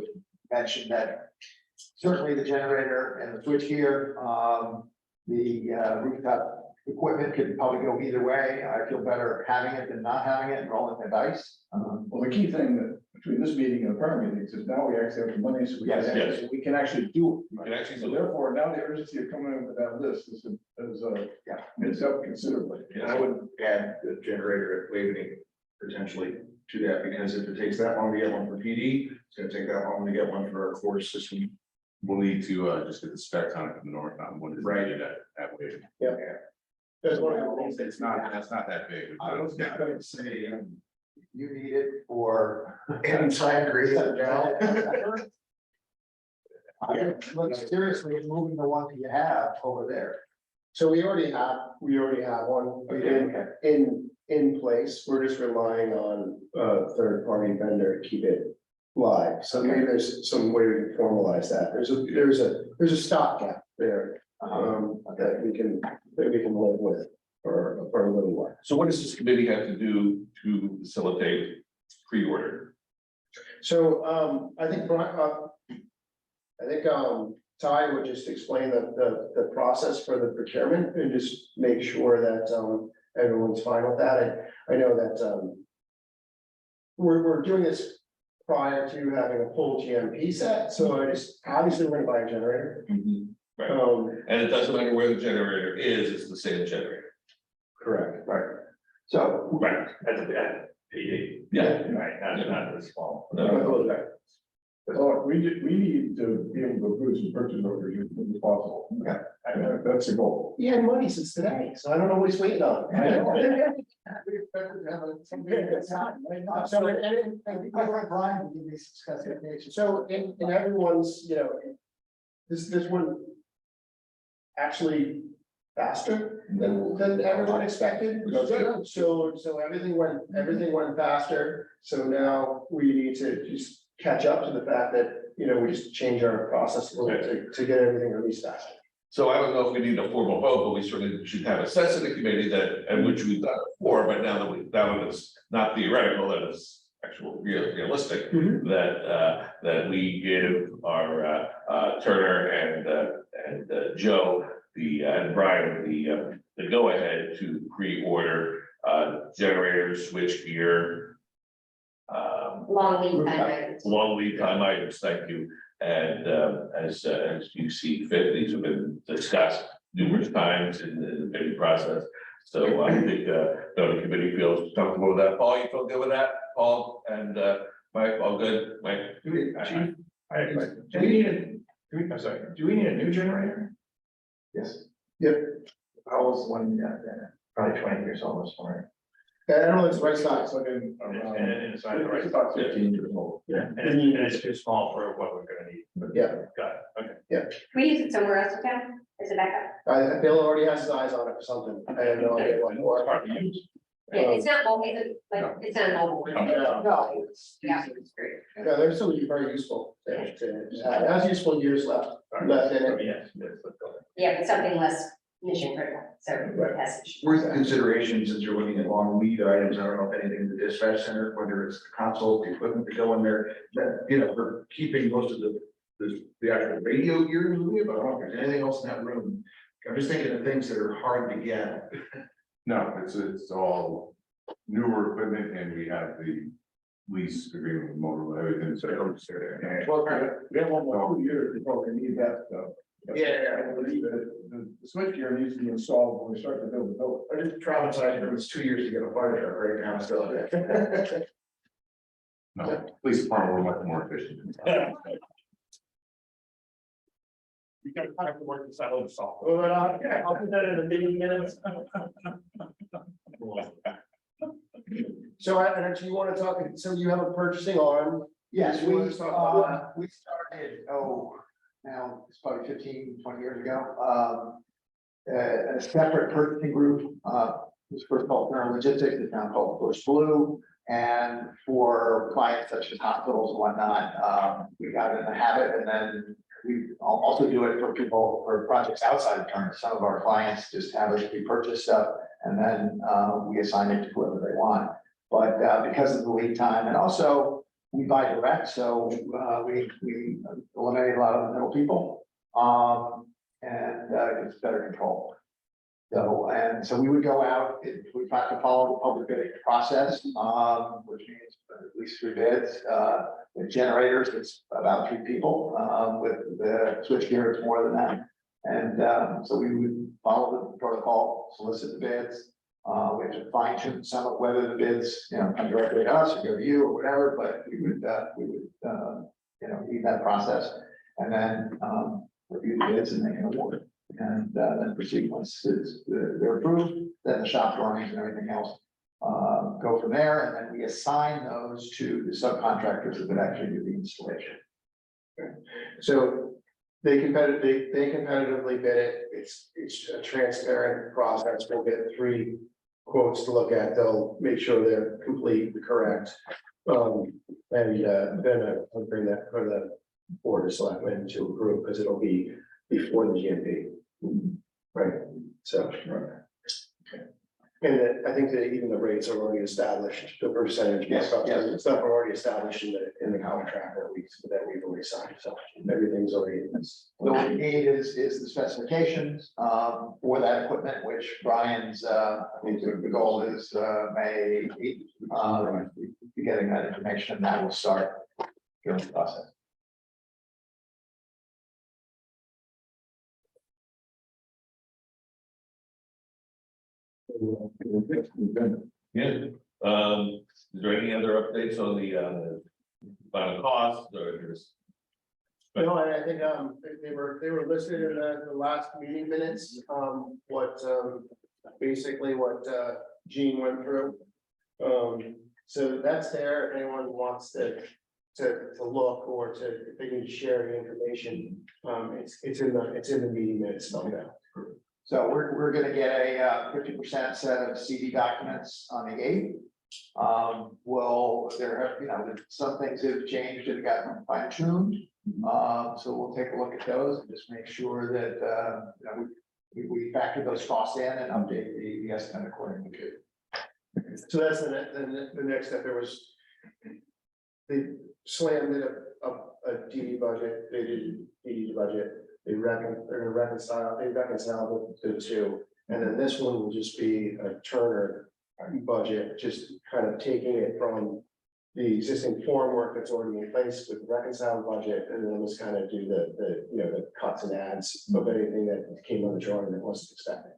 mentioned that certainly the generator and the switchgear, the rooftop equipment could probably go either way. I feel better having it than not having it and rolling the dice. Well, the key thing that between this meeting and the prior meetings is now we actually have the money, so Yes. we can actually do You it. can actually So do it. therefore, now the urgency of coming in with that list is it's up considerably. Yes. I would add the generator at Waveney potentially to that, because if it takes that long to get one for PD, it's gonna take that long to get one for our core system. We'll need to just get the specs on it from the north, on what is Right. needed that way. That's one of the things It's not, that's not that big. I was just gonna say, you need it for. Inside agree. Look, seriously, at moving the one that you have over there. So we already have one in place. We're just relying on a third-party vendor to keep it live. So maybe there's some way we can formalize that. There's a stopgap there, that we can live with for a little while. So what does this committee have to do to facilitate pre-order? So, I think, Ty would just explain the process for the procurement and just make sure that, everyone's fine with that. I know that, we're doing this prior to having a full GMP set, so obviously we're gonna buy a generator. Right, Um, and it doesn't matter where the generator is, it's the same generator. correct. Right. So, Right, at PD. Yeah. Right, not this small. Well, we need to be able to approve some purchase orders as soon as possible. Okay. And that's the goal. He had money since today, so I don't know what he's waiting on. we expected to have some very good time. So, and we want Brian to give me some specifications. So in everyone's, this one actually faster than everyone expected. So everything went faster. So now we need to just catch up to the fact that, we just change our process a little bit to get everything released faster. So I don't know if we need a formal vote, but we certainly should have a sense of the committee that, and which we've done before, but now that it's not theoretical, that it's actual realistic. That we give our Turner and Joe, and Brian, the go-ahead to pre-order generators, switchgear. Long lead time items. Long lead time items, thank you. And as you see fit, these have been discussed numerous times in the bidding process. So I think the committee feels comfortable with that. Paul, you feel good with that? Paul and Mike, all good? Mike? Do we, Chief, do we need I'm sorry, do we need a new generator? Yes. Yep. How old's the one, probably 20 years almost, right? I don't know if it's the right size, like, And it's not the right. About 15 years old. Yeah, and it's too small for what we're gonna need. Yeah. Got it, okay. We use it somewhere else in town as a backup. Bill already has his eyes on it for something, I have no idea what more. Hard to use. Yeah, it's not mobile, it's not mobile. No. Yeah, it's great. Yeah, they're still very useful, it has useful years left in it. Yes, let's go. Yeah, but something less mission critical, so Right. that's. Worth consideration since you're looking at long lead items. I don't know if anything in the dispatch center, whether it's the console, the equipment to go in there, that, we're keeping most of the actual radio gear, but I don't know if there's anything else in that room. I'm just thinking of things that are hard to get. No, it's all newer equipment and we have the lease agreement with Motorola, everything, so it's there. Well, we have 1 more 2 years before we need that stuff. I believe that the switchgear needs to be installed when we start to build the building. I just traumatized, it was 2 years to get a fire truck right now, still. No, police department were much more efficient. We got time to work this out with salt. I'll put that in the meeting minutes. So, and do you want to talk, so you have a purchasing arm? Yes, You we, wanna talk about we started, now it's probably 15, 20 years ago, a separate purchasing group, was first called Turner Logistics, it's now called Bush Blue. And for clients such as hospitals and whatnot, we got in the habit, and then we also do it for people, for projects outside of Turner. Some of our clients just have us pre-purchase stuff, and then we assign it to whoever they want. But because of the lead time, and also we buy direct, so we eliminate a lot of the middle people, and it's better control. So we would go out, we have to follow the public bidding process, which means at least 3 bids. With generators, it's about 3 people. With the switchgear, it's more than that. And so we would follow the protocol, solicit the bids. We have to fine tune some of whether the bids, come directly to us or go to you or whatever, but we would lead that process and then review the bids and make an award. And then proceed once they're approved, then the shop drawings and everything else go from there, and then we assign those to the subcontractors that would actually do the installation. So they competitively bid it, it's a transparent process, we'll get 3 quotes to look at, they'll make sure they're complete, correct. And then I'll bring that for the board of selectmen to approve, because it'll be before the GMP. Right, so. Okay. And then I think that even the rates are already established, the percentage, stuff are already established in the contract that we've already signed, so everything's already in this. So what we need is the specifications for that equipment, which Brian's, I think the goal is May 8th. Be getting that information, and that will start during the process. Yeah, is there any other updates on the final cost or just? No, and I think they were listed in the last meeting minutes, basically what Gene went through. So that's there, if anyone wants to look or if they need to share the information, it's in the meeting minutes spelled out. So we're gonna get a 50% set of CD documents on the 8th. Well, some things have changed and gotten fine tuned. So we'll take a look at those and just make sure that, we factor those costs in and update the estimate accordingly. So that's the next step. There was. They slammed it a DD budget, they did DD budget, they're gonna reconcile the two. And then this one will just be a Turner budget, just kind of taking it from the existing form work that's already in place with the reconciled budget, and then just kind of do the cuts and adds of anything that came on the drawing that wasn't expected.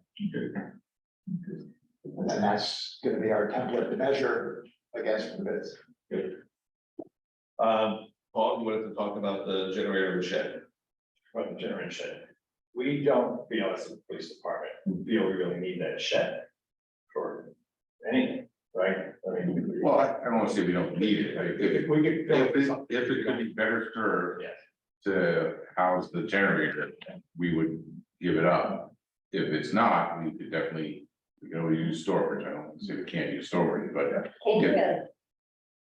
And then that's gonna be our template to measure against the bids. Paul, you wanted to talk about the generator and shed? From the generator shed. We don't feel as a police department, feel we really need that shed for anything, right? I mean. Well, I don't want to say we don't need it. Like, If we could. if it could be better served Yes. to house the generator, we would give it up. If it's not, we could definitely, we can always use storage. I don't say we can't use storage, but Can you,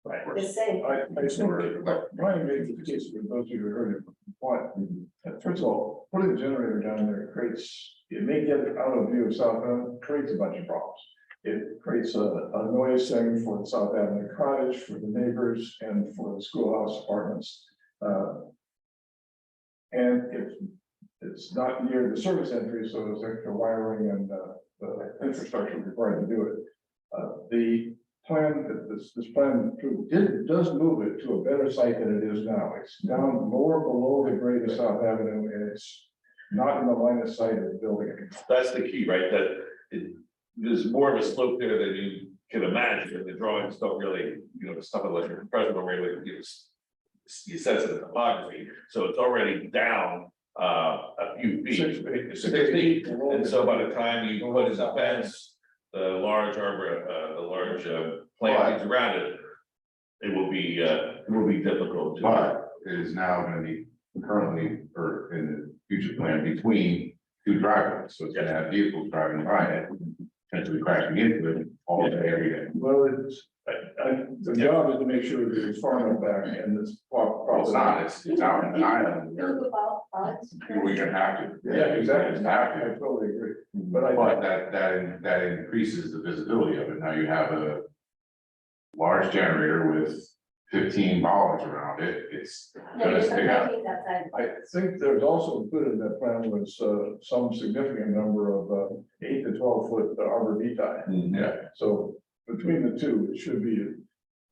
Right. the same, I think, Brian made the case for those of you who heard it, what, first of all, putting the generator down there creates, it may get it out of view of South Avenue, creates a bunch of problems. It creates a noise thing for the South Avenue cottage, for the neighbors, and for the schoolhouse apartments. And if it's not near the service entry, so there's extra wiring and the infrastructure required to do it. The plan that this plan does move it to a better site than it is now. It's down more below the grade of South Avenue, and it's not in the line of sight of the building. That's the key, right? There's more of a slope there than you can imagine. The drawings don't really, the stuff like your compressor don't really, you sense the topography. So it's already down a few feet. 6 feet. And so by the time you put in the fence, the large plantings around it, it will be difficult to. but it is now going to be currently, or in the future plan, between two driveways. So it's gonna have vehicles driving by it, potentially crashing into it all day, every day. Well, the job is to make sure that it's far enough back and this. Well, it's not, it's out in an island, we're gonna have to. Yeah, exactly. Just have to. I totally agree. But that increases the visibility of it. Now you have a large generator with 15 bollards around it. It's gonna stick out. I think there's also included in that plan was some significant number of 8 to 12 foot arborvitae. Yeah, So between the two, it should be,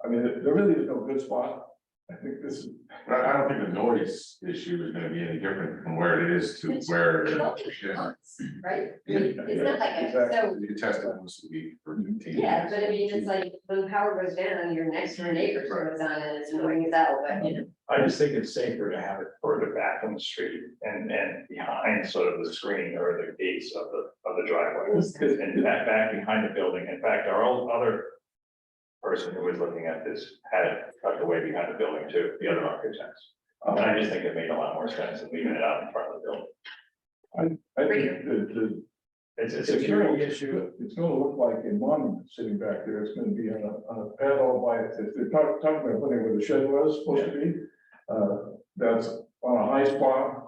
I mean, there really is no good spot. I think this is. but I don't think the noise issue is gonna be any different from where it is to where. right? It's not like, so, You test it once a week for 15 yeah, days. but I mean, it's like, when power goes down, your next door neighbor turns on and it's annoying as hell, but I just think it's safer to have it further back on the street and behind sort of the screen or the gates of the driveway. And back behind the building. In fact, our old other person who was looking at this had it tucked away behind the building too, the other architects. And I just think it made a lot more sense than leaving it out in front of the building. I think the. It's a security issue. It's gonna look like a monument sitting back there. It's gonna be on a panel by, if they're talking about putting where the shed was supposed to be. That's on a high spot,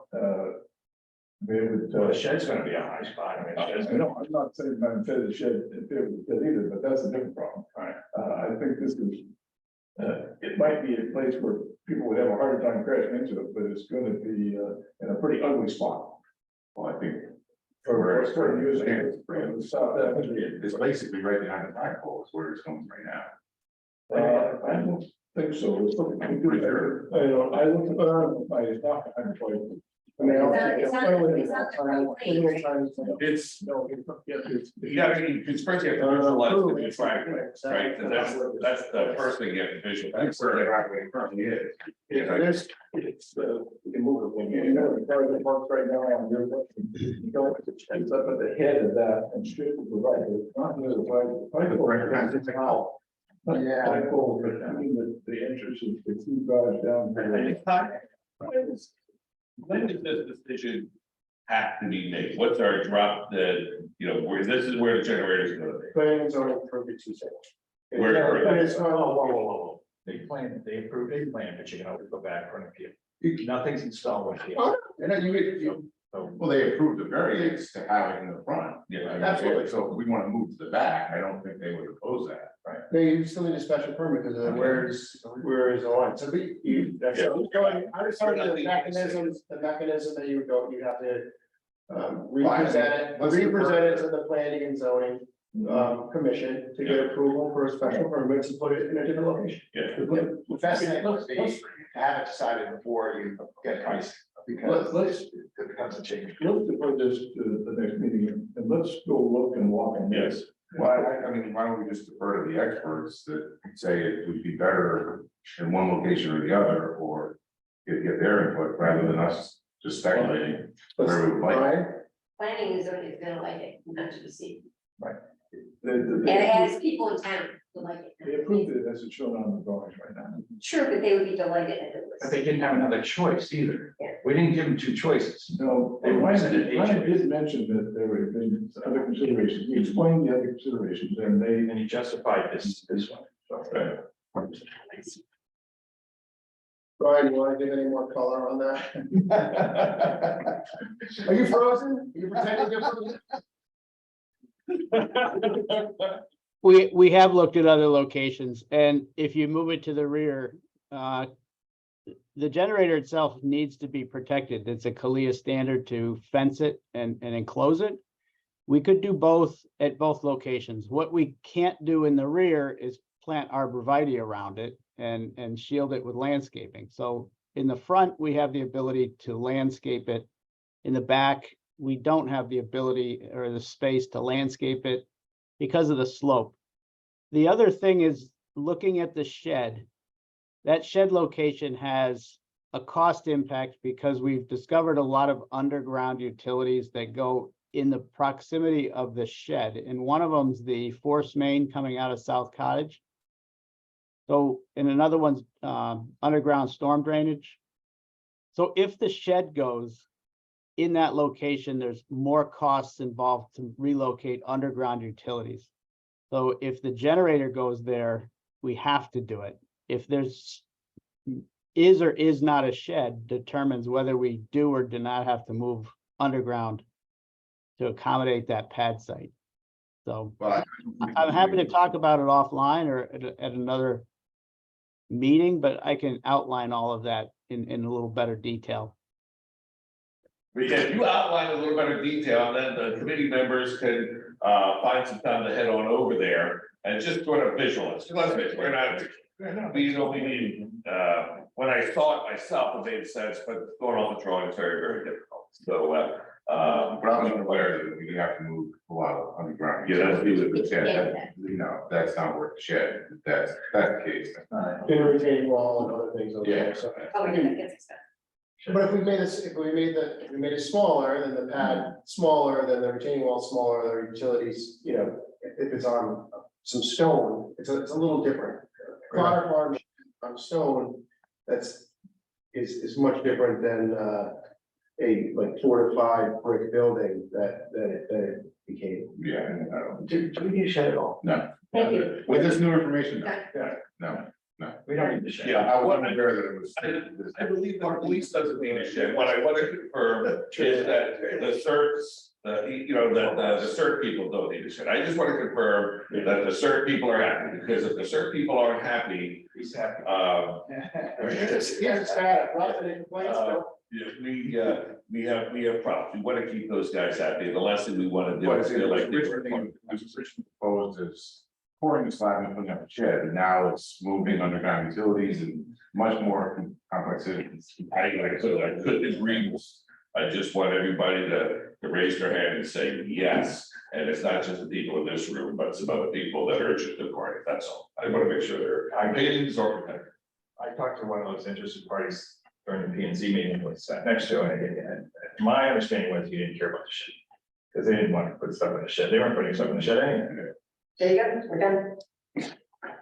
they would. Well, the shed's gonna be a high spot. I mean, the shed's I gonna- know, I'm not saying I'm fed the shed in favor of the shed either, but that's a different problem. Right. I think this is, it might be a place where people would have a harder time crashing into it, but it's gonna be, in a pretty ugly spot. Well, I think For using it. it's basically right behind the flagpole is where it's coming right now. I don't think so. It's looking pretty good. I looked at it's not behind the plate. I mean, It's not the right place, It's, No, it's. because first you have to visualize the driveway, right? And that's the first thing you have to visualize. That's where the driveway currently is. It's, you can move it when you know, the car that parks right now on your, you know, it's up at the head of that and straight to the right, it's not near the right. Yeah. But I mean, the entrance is, the two guys down. When does this decision have to be made? What's our drop, where this is where the generator is gonna be? Plans are approved Tuesday. Where- It's not- Whoa. They approved a plan, but you can always go back for an appeal. Nothing's installed with you. Oh, no, and you, Well, they approved the variance to have it in the front. Yeah, absolutely. So if we want to move to the back, I don't think they would oppose that. no, you still need a special permit because of where is the line, so that's, I was talking about the mechanism that you would go, you have to. Represent it to the planning and zoning, commission to get approval for a special permit to put it in a different location. Yeah. The fascinating would be to have it decided before you get pricing, because Let's, it becomes a change. let's defer this to the next meeting and let's go look and walk and. Yes. Well, I mean, why don't we just defer to the experts that say it would be better in one location or the other, or get their input rather than us just speculating. where we would like. Brian? Planning is gonna like it, not to see. The- And it has people in town who like They it. approved it as it's shown on the drawings right now. Sure, but they would be delighted if it But was. they didn't have another choice either. Yeah. We didn't give them two choices. No, They represented Ryan each. did mention that there had been other considerations. He explained the other considerations and they. And he justified this one. So, Brian, you wanna give any more color on that? Are you frozen? Are you pretending you're frozen? We have looked at other locations, and if you move it to the rear, the generator itself needs to be protected. It's a CALIA standard to fence it and enclose it. We could do both at both locations. What we can't do in the rear is plant arborvitae around it and shield it with landscaping. So in the front, we have the ability to landscape it. In the back, we don't have the ability or the space to landscape it because of the slope. The other thing is looking at the shed. That shed location has a cost impact because we've discovered a lot of underground utilities that go in the proximity of the shed. And one of them's the force main coming out of South Cottage. So, and another one's underground storm drainage. So if the shed goes in that location, there's more costs involved to relocate underground utilities. So if the generator goes there, we have to do it. If there's is or is not a shed determines whether we do or do not have to move underground to accommodate that pad site. So But I'm happy to talk about it offline or at another meeting, but I can outline all of that in a little better detail. But yeah, if you outline a little better detail, then the committee members can find some time to head on over there and just sort of visualize. Let's face it, we're not, we only need, when I saw it myself, it made sense, but going off the drawing is very, very difficult. So, but I was aware that we have to move a lot of underground. Yeah, that's utilities. Yeah. You know, that's not worth the shed. That's the case. In a retaining wall and other things over Yeah. there, so. Oh, yeah, that gets expensive. But if we made this, if we made it smaller, then the pad smaller, then the retaining wall smaller, the utilities, you know, if it's on some stone, it's a little different. Connor farm on stone, is much different than a like 4 to 5 brick building that it became. Yeah, and I don't. Do we need a shed at all? No, Thank you. with this new information, no, Okay. no. We don't need the shed. yeah, I wasn't aware that it was. I believe the police doesn't need a shed. What I want to confirm is that the certs, the cert people don't need a shed. I just want to confirm that the cert people are happy, because if the cert people aren't happy, He's happy. Yes, it's bad, right, and it complains, so. we have problems. We want to keep those guys happy. The last thing we want to do But is it's feel like. Richard proposed is pouring the slab and putting up a shed, and now it's moving underground utilities and much more complex. I couldn't agree more. I just want everybody to raise their hand and say yes. And it's not just the people in this room, but some other people that are interested parties. That's all. I want to make sure their opinions are protected. I talked to one of those interested parties during the P and Z meeting, was sat next to it, and my understanding was he didn't care about the shed. Because they didn't want to put stuff in the shed, they weren't putting stuff in the shed anyway. There you go, we're done.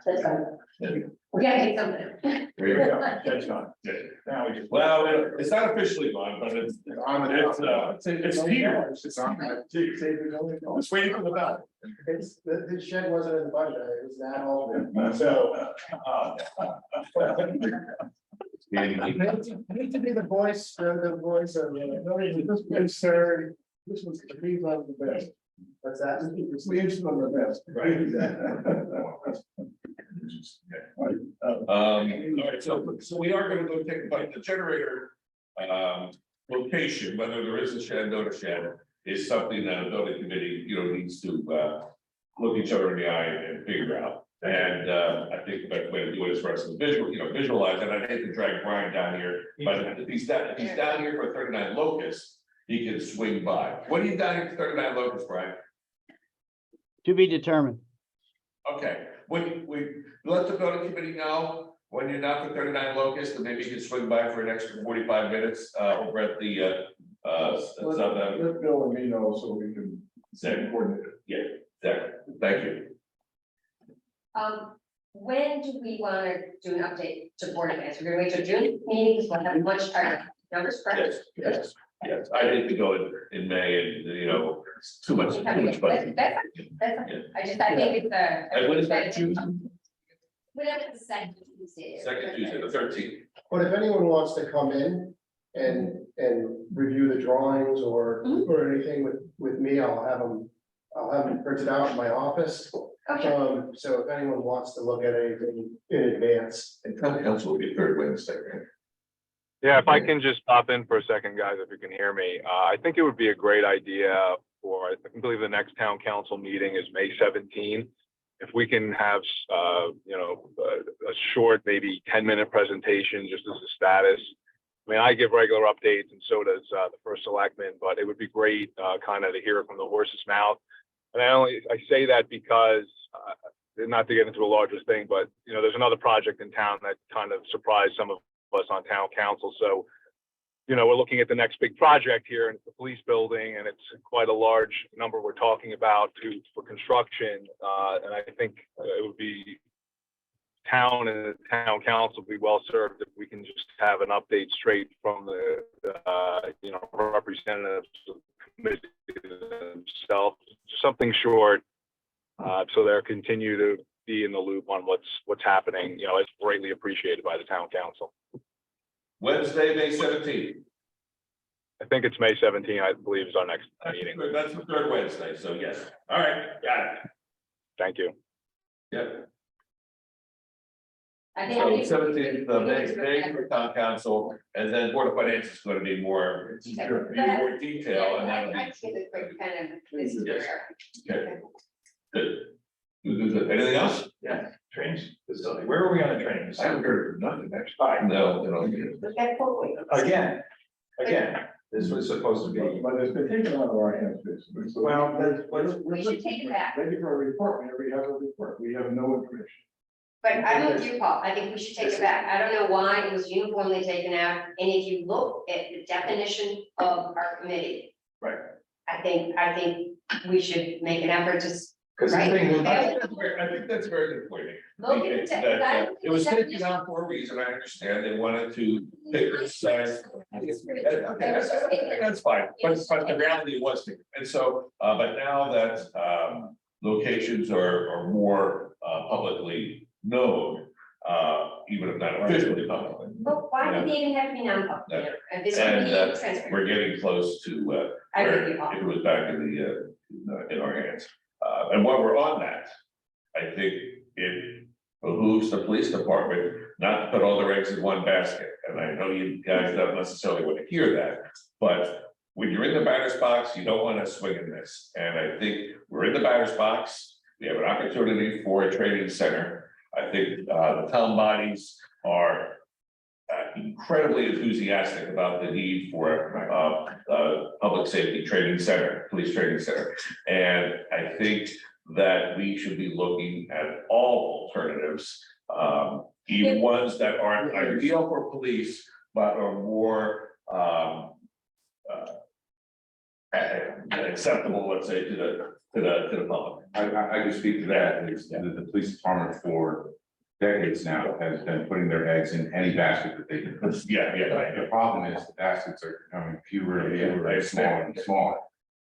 That's fine. Yeah, it's something. There you go. That's gone. Yeah. Now we just. Well, it's not officially gone, but it's here. It's waiting for the bell. The shed wasn't in the budget, it was that all, so. I need to be the voice, the voice of, this concern, this was, we love the best. What's that? We used to know the best. All right, so we are gonna go take, but the generator, location, whether there is a shed, not a shed, is something that a building committee, needs to, look each other in the eye and figure out. And, I think the best way to do it is for us to visualize, and I hate to drag Brian down here, but if he's down here for 39 Locust, he can swing by. What are you down here for 39 Locust, Brian? To be determined. Okay, when we let the building committee know when you're not for 39 Locust, and maybe you can swing by for an extra 45 minutes, over at the, Let Bill and me know so we can coordinate it. yeah, exactly. Thank you. When do we want to do an update to board events? We're gonna wait till June meeting, because we'll have much higher numbers, correct? Yes, I hate to go in May and, it's too much budget. That's, I think it's And when is that, Tuesday? whatever the second Tuesday is. Second Tuesday, the 13th. But if anyone wants to come in and review the drawings or anything with me, I'll have them printed out in my office. Okay, So if anyone wants to look at anything in advance. And town council will be third Wednesday, right? Yeah, if I can just pop in for a second, guys, if you can hear me, I think it would be a great idea for, I believe the next town council meeting is May 17. If we can have, a short, maybe 10-minute presentation just as a status. I mean, I give regular updates and so does the first selectman, but it would be great kind of to hear it from the horse's mouth. And I say that because, not to get into a larger thing, but, there's another project in town that kind of surprised some of us on town council. So, we're looking at the next big project here, and it's the police building, and it's quite a large number we're talking about for construction. And I think it would be town and the town council would be well served if we can just have an update straight from the representatives of the committee themselves, something short, so they'll continue to be in the loop on what's happening. It's greatly appreciated by the town council. Wednesday, May 17th. I think it's May 17, I believe, is our next meeting. That's the third Wednesday, so yes. All right, got it. Thank you. Yep. I So think. 17th, May for town council, and then Board of Finance is going to be more detail, and that'll I be. give a quick kind of, this is Yes. where. Okay. Good. Anything else? Yeah, training facility. Where are we on the training? I haven't heard of nothing actually. Fine. No. Look at Foley. Again, this was supposed to be. But it's been taken out of our hands, basically. So Well, We should take it back. Ready for a report, whenever we have a report, we have no information. But I'm with you, Paul. I think we should take it back. I don't know why it was uniformly taken out. And if you look at the definition of our committee. Right. I think we should make an effort to. Because Right. I think that's very good point. Look at the That, it was taken out for a reason, I understand, they wanted to pick this size. That's fine, but the reality was, and so, but now that, locations are more, publicly known, even if not officially public. But why do they even have to be non-public? Yeah. And this would be And, transparent. we're getting close to, I where agree, Paul. if it was back in in our hands. And while we're on that, I think it behooves the police department not to put all their eggs in one basket. And I know you guys don't necessarily want to hear that, but when you're in the batter's box, you don't want to swing and miss. And I think we're in the batter's box. We have an opportunity for a training center. I think the town bodies are incredibly enthusiastic about the need for public safety training center, police training center. And I think that we should be looking at all alternatives, even ones that aren't ideal for police, but are more acceptable, let's say, to the public. I can speak to that, is that the police department for decades now, has been putting their eggs in any basket that they can put. Yeah, right. The problem is the baskets are becoming fewer and fewer and smaller and smaller.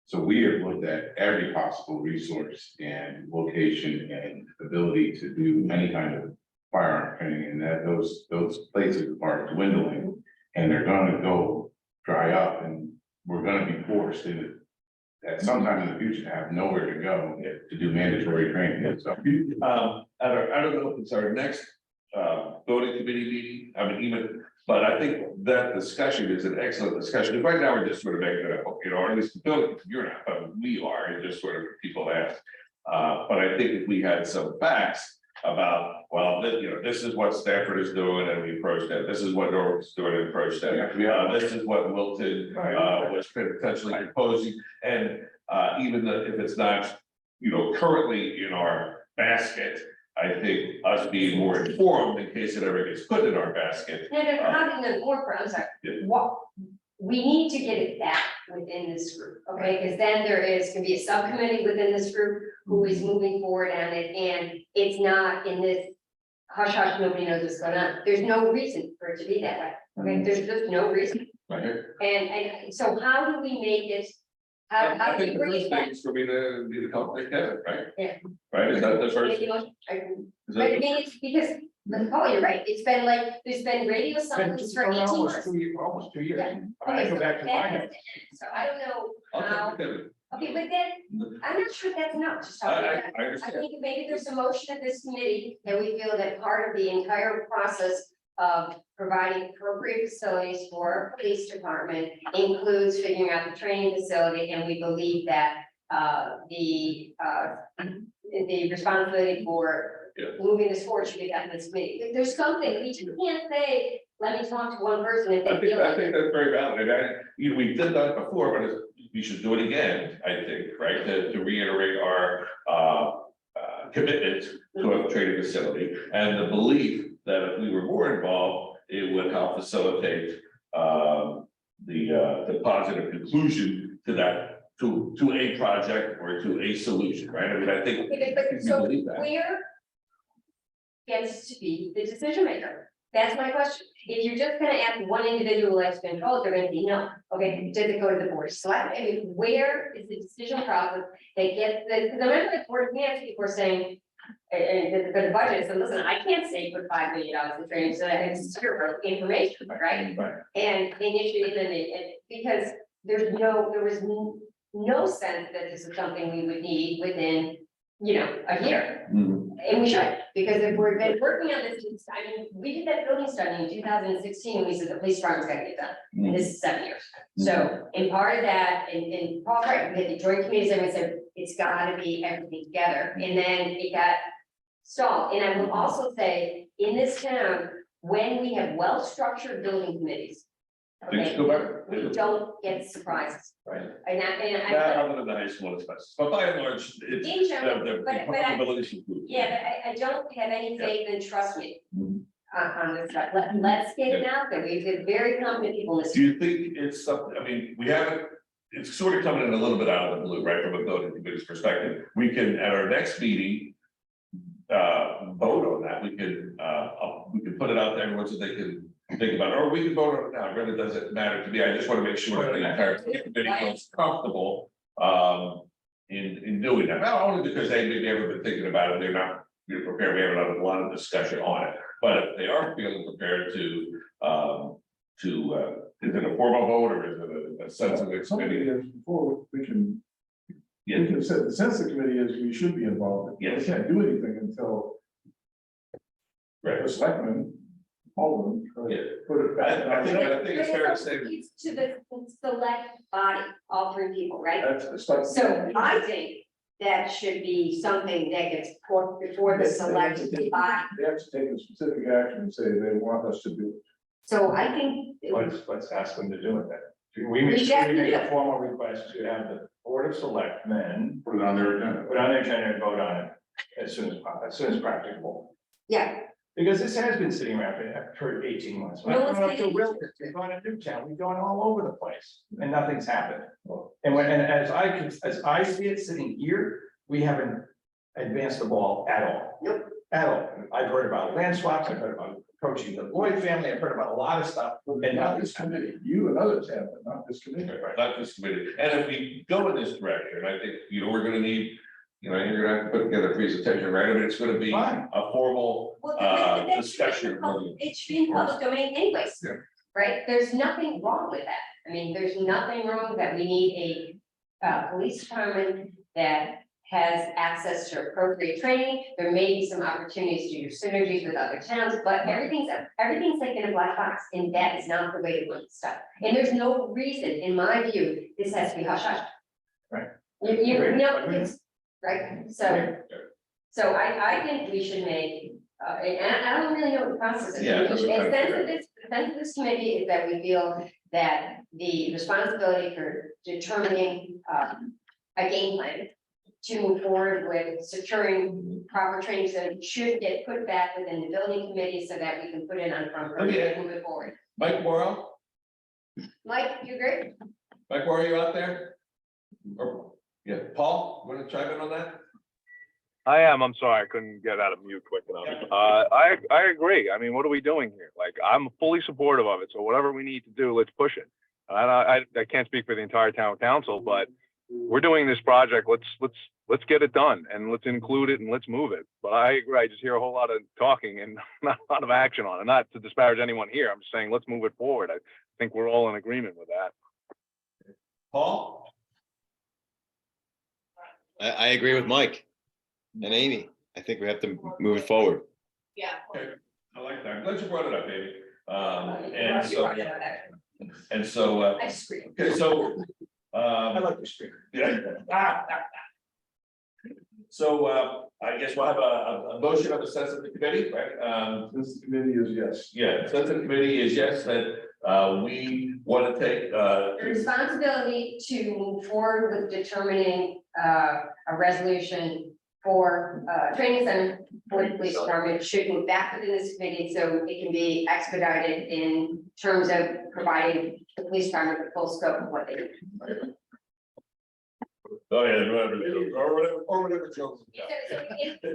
So we have looked at every possible resource and location and ability to do any kind of firearm training, and that those places are dwindling. And they're gonna go dry up, and we're gonna be forced into at some time in the future to have nowhere to go to do mandatory training. So I don't know if it's our next, voting committee meeting, I mean, even, but I think that discussion is an excellent discussion. Right now, we're just sort of making it up, you know, or at least the building, you're not, but we are, it's just sort of people ask. But I think if we had some facts about, well, you know, this is what Stanford is doing and we approached that, this is what Norfolk's doing and approached that. This is what Wilton, was potentially proposing, and, even if it's not, you know, currently in our basket, I think us being more informed in case it ever gets put in our basket. No, not in the forefront, I'm sorry, what, we need to get it back within this group, okay? Because then there can be a subcommittee within this group who is moving forward on it, and it's not in this hush hush, nobody knows what's going on. There's no reason for it to be that way, okay? There's just no reason. Right. And so how do we make it, how I do we think the bring first it thing back? is for me to be the company, Kevin, right? Yeah. Right, is that the first? Make a motion? Is But I that- mean, it's because, Paul, you're right, it's been like, there's been radio silence for 18 months. Almost 2 years. Yeah. I Okay, go so back to that my. has to end. So I don't know how, Okay, Kevin. okay, but then, I'm not sure that's enough, just talking about. I I understand. think maybe there's a motion at this committee that we feel that part of the entire process of providing appropriate facilities for our police department includes figuring out the training facility, and we believe that the responsibility for Yeah. moving this forward should be done in this committee. If there's something, we just can't say, let me talk to one person if they feel I like. think that's very valid, and you know, we did that before, but we should do it again, I think, right, to reiterate our, commitment to a training facility, and the belief that if we were more involved, it would help facilitate, the positive conclusion to that, to a project or to a solution, right, I mean, I think. Okay, I but think we so believe that. where gets to be the decision maker? That's my question. If you're just gonna ask one individual that's control, they're gonna be no. Okay, does it go to the board of select? I mean, where is the decision process that gets the, because I remember the board of finance people were saying, and the budget, so listen, I can't say put $5 million in training, so I have to secure information, right? Right. And initially, then because there was no sense that this is something we would need within, you know, a year. Mhm. And we should, because if we've been working on this, I mean, we did that building study in 2016, and we said the police department's gotta get done, and this is 7 years. So, and part of that, and Paul, right, we had the joint committees, and we said, it's gotta be everything together, and then it got stalled, and I will also say, in this town, when we have well-structured building committees. Things Okay, go better. we don't get surprises, Right. and I. Other than the high school expenses, but by and large, it's. In general, the but I- capabilities improve. Yeah, but I don't have any faith in, trust me, Mhm. on this stuff. Let's get it out there. We've got very competent people in this. Do you think it's something, I mean, we haven't, it's sort of coming in a little bit out of the blue, right, from a building committee's perspective. We can, at our next meeting, vote on that. We can put it out there, and once they can think about it, or we can vote on it now. It really doesn't matter to me. I just want to make sure that the entire committee feels comfortable, in doing that. Not only because they maybe haven't been thinking about it, they're not, prepared, we haven't had a lot of discussion on it. But if they are feeling prepared to, is it a formal vote or is it a sense of Something committee? is before we can, Yeah. we can say, the sense of the committee is we should be involved. We Yes. can't do anything until Right. the selectmen, all of them, Yeah. put it back. I think it's fair to say. It's to the select body, all three people, right? That's, it's like. So I think that should be something that gets put before the select body. They have to take a specific action and say they want us to do it. So I think. Let's ask them to do it then. We should have to do make a it. formal request to have the Board of Selectmen Put it on their agenda. put on their agenda and vote on it as soon as practicable. Yeah, Because this has been sitting around for 18 months. No one's We've gone up to taking- Wilton, we've gone to Newtown, we've gone all over the place, and nothing's happened. And as I see it sitting here, we haven't advanced the ball at all. Nope. I've heard about land swaps, I've heard about approaching the Lloyd family, I've heard about a lot of stuff. And now Not this committee, you and others have, but not this committee. Not this committee, and if we go in this direction, I think, we're gonna need, you're gonna have to put together a presentation, right? I mean, it's gonna be Fine. a formal, Well, that should be discussion. it should be in public domain anyways, Yeah. right? There's nothing wrong with that. I mean, there's nothing wrong that we need a police department that has access to appropriate training. There may be some opportunities to do synergies with other towns, but everything's like in a black box, and that is not the way to run stuff. And there's no reason, in my view, this has to be hush hush. Right. You know, it's, right, so I think we should make, and I don't really know what the process is. Yeah, The sense of this committee is that we feel that the responsibility for determining a game plan to move forward with securing proper training, so it should get put back within the building committee so that we can put it on front burner and move it forward. Mike Morrow, Mike, you agree? Mike Morrow, you out there? Or, yeah, Paul, you wanna chime in on that? I am. I'm sorry. I couldn't get out of mute quick enough. I agree. I mean, what are we doing here? Like, I'm fully supportive of it. So whatever we need to do, let's push it. I can't speak for the entire town council, but we're doing this project. Let's get it done and let's include it and let's move it. But I agree. I just hear a whole lot of talking and not a lot of action on it. Not to disparage anyone here. I'm just saying, let's move it forward. I think we're all in agreement with that. Paul? I agree with Mike and Amy. I think we have to move it forward. Yeah. Okay, I like that. I'm glad you brought it up, Amy. And so, I disagree. okay, so, I like the speaker. yeah. So, I guess we'll have a motion of the sense of the committee, right? This committee is yes. Yeah, sense of the committee is yes, that, we want to take, The responsibility to move forward with determining a resolution for training center for the police department should move back within this committee so it can be expedited in terms of providing the police department the full scope of what they need. oh, yeah, whatever Joe. So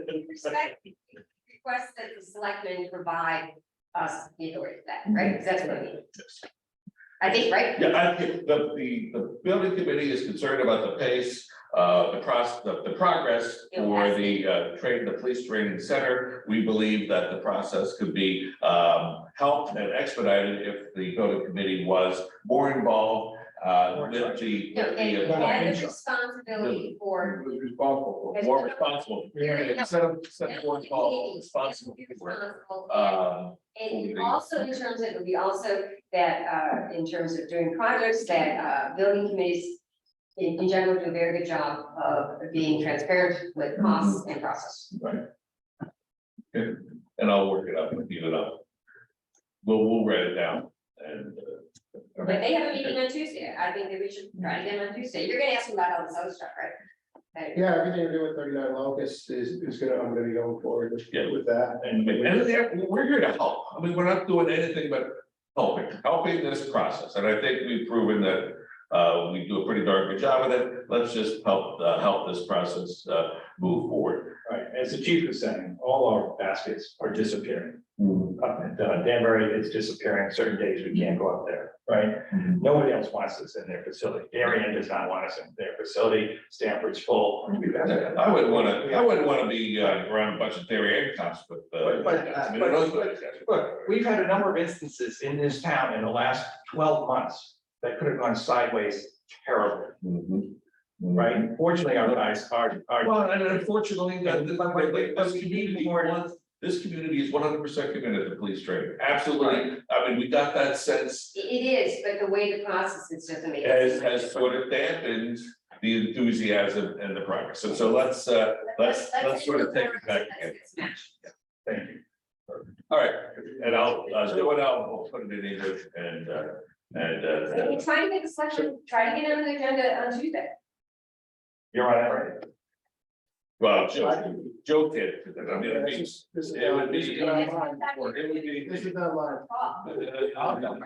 in respect, request that the selectmen provide us the authority for that, right? Because that's what we need. I think, right? Yeah, I think the building committee is concerned about the pace, the progress for the police training center. We believe that the process could be helped and expedited if the building committee was more involved with the. No, they had the responsibility for. Who's responsible for? More responsible. Instead of more involved, responsible. And also in terms of, it would be also that, in terms of doing projects, that, building committees in general do a very good job of being transparent with costs and process. Right. Good, and I'll work it up and beat it up. We'll write it down and. But they have a meeting on Tuesday. I think that we should try to get them on Tuesday. You're gonna ask them about all this other stuff, right? Yeah, everything to do with 39 Locust is gonna, I'm gonna be going forward with that. And we're here to help. I mean, we're not doing anything but helping this process. And I think we've proven that we do a pretty darn good job with it. Let's just help this process move forward. Right, as the chief was saying, all our baskets are disappearing. Up at Danbury, it's disappearing. Certain days we can't go up there, right? Nobody else wants us in their facility. Darien does not want us in their facility. Stanford's full. I wouldn't wanna be around a bunch of dairy cops with. Look, we've had a number of instances in this town in the last 12 months that could have gone sideways terribly. Right? Fortunately, our guys are. Well, and unfortunately, this community is 100% committed to police training. Absolutely. I mean, we got that sense It is, but the way the process is doesn't make. as sort of dampened the enthusiasm and the progress. And so let's sort of take it back again. Thank you. All right, and I'll do it out, we'll put it in English and Try to get the selection, try to get on the agenda on Tuesday. You're on it, right? well, Joe did. I mean, it This is it would be. not It would be. This is not live. I'm on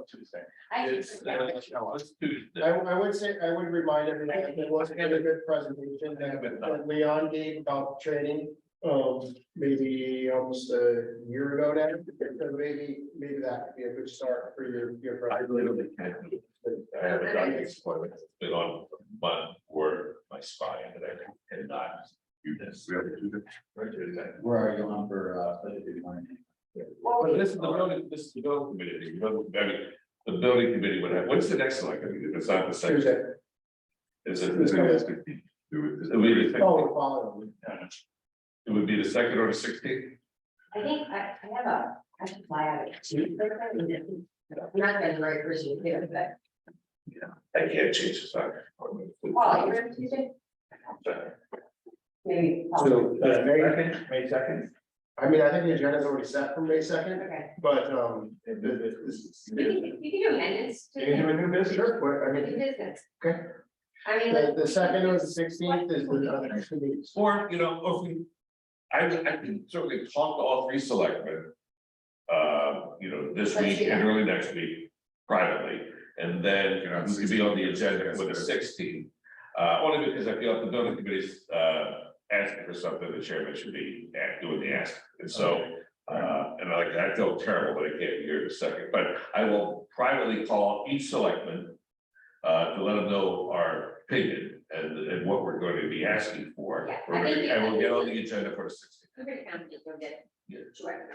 Tuesday. It's Tuesday. I would remind everyone that there was a very good presentation that Leon gave about training maybe almost a year ago now, so maybe that could be a good start for your I project. literally can't. I haven't done this before. It's been on one word, my spine, and I cannot do this. We have to do this. Where are you on for, But this is the building, committee, the building committee would have, what's the next one? I mean, if it's not the second. Tuesday. Is it? Tuesday. It would be the Oh, we're following. it would be the second or the 16th. I think I should fly out. I'm not gonna the right person to do it, but, I can't change this. Paul, you're in Tuesday? Maybe. Paul. So, May second. I mean, I think the agenda's already set for May 2nd, Okay, but, you can do amendments to You can do a new business, sure, but I new mean, business. okay. I mean, The 2nd or the 16th is the other next meetings. Or, you know, or if we, I can certainly talk to all three selectmen. You know, this Let's week do and that. early next week, privately, and then, you know, we could be on the agenda for the 16th. Only because I feel like the building committee's, asking for something, the chairman should be doing the ask, and so. And like, I feel terrible that I can't be here in a second, but I will privately call each selectman. To let them know our opinion and what we're going to be asking for. Yeah, I think- And we'll get on the agenda for the 16th. we're gonna count it, we'll get. Yeah. Sure.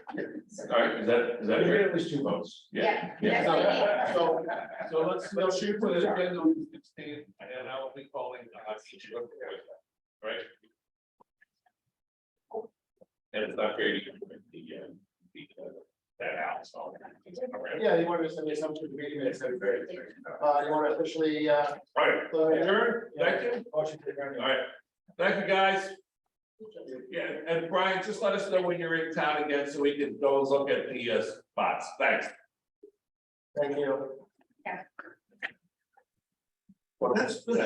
So- All right, is that We great? get at least 2 votes. Yeah. Yeah. So let's shoot for the agenda on the 16th, and I will be calling each of them. Right? And it's not fair to that out, so. Yeah, you want to send me some to the meeting minutes, that'd be great. You want to officially, All right, adjourn, thank you. Motion to adjourn. All right, thank you, guys. Yeah, and Brian, just let us know when you're in town again, so we can go look at the spots, thanks. Thank you. Yeah. Well, that's good.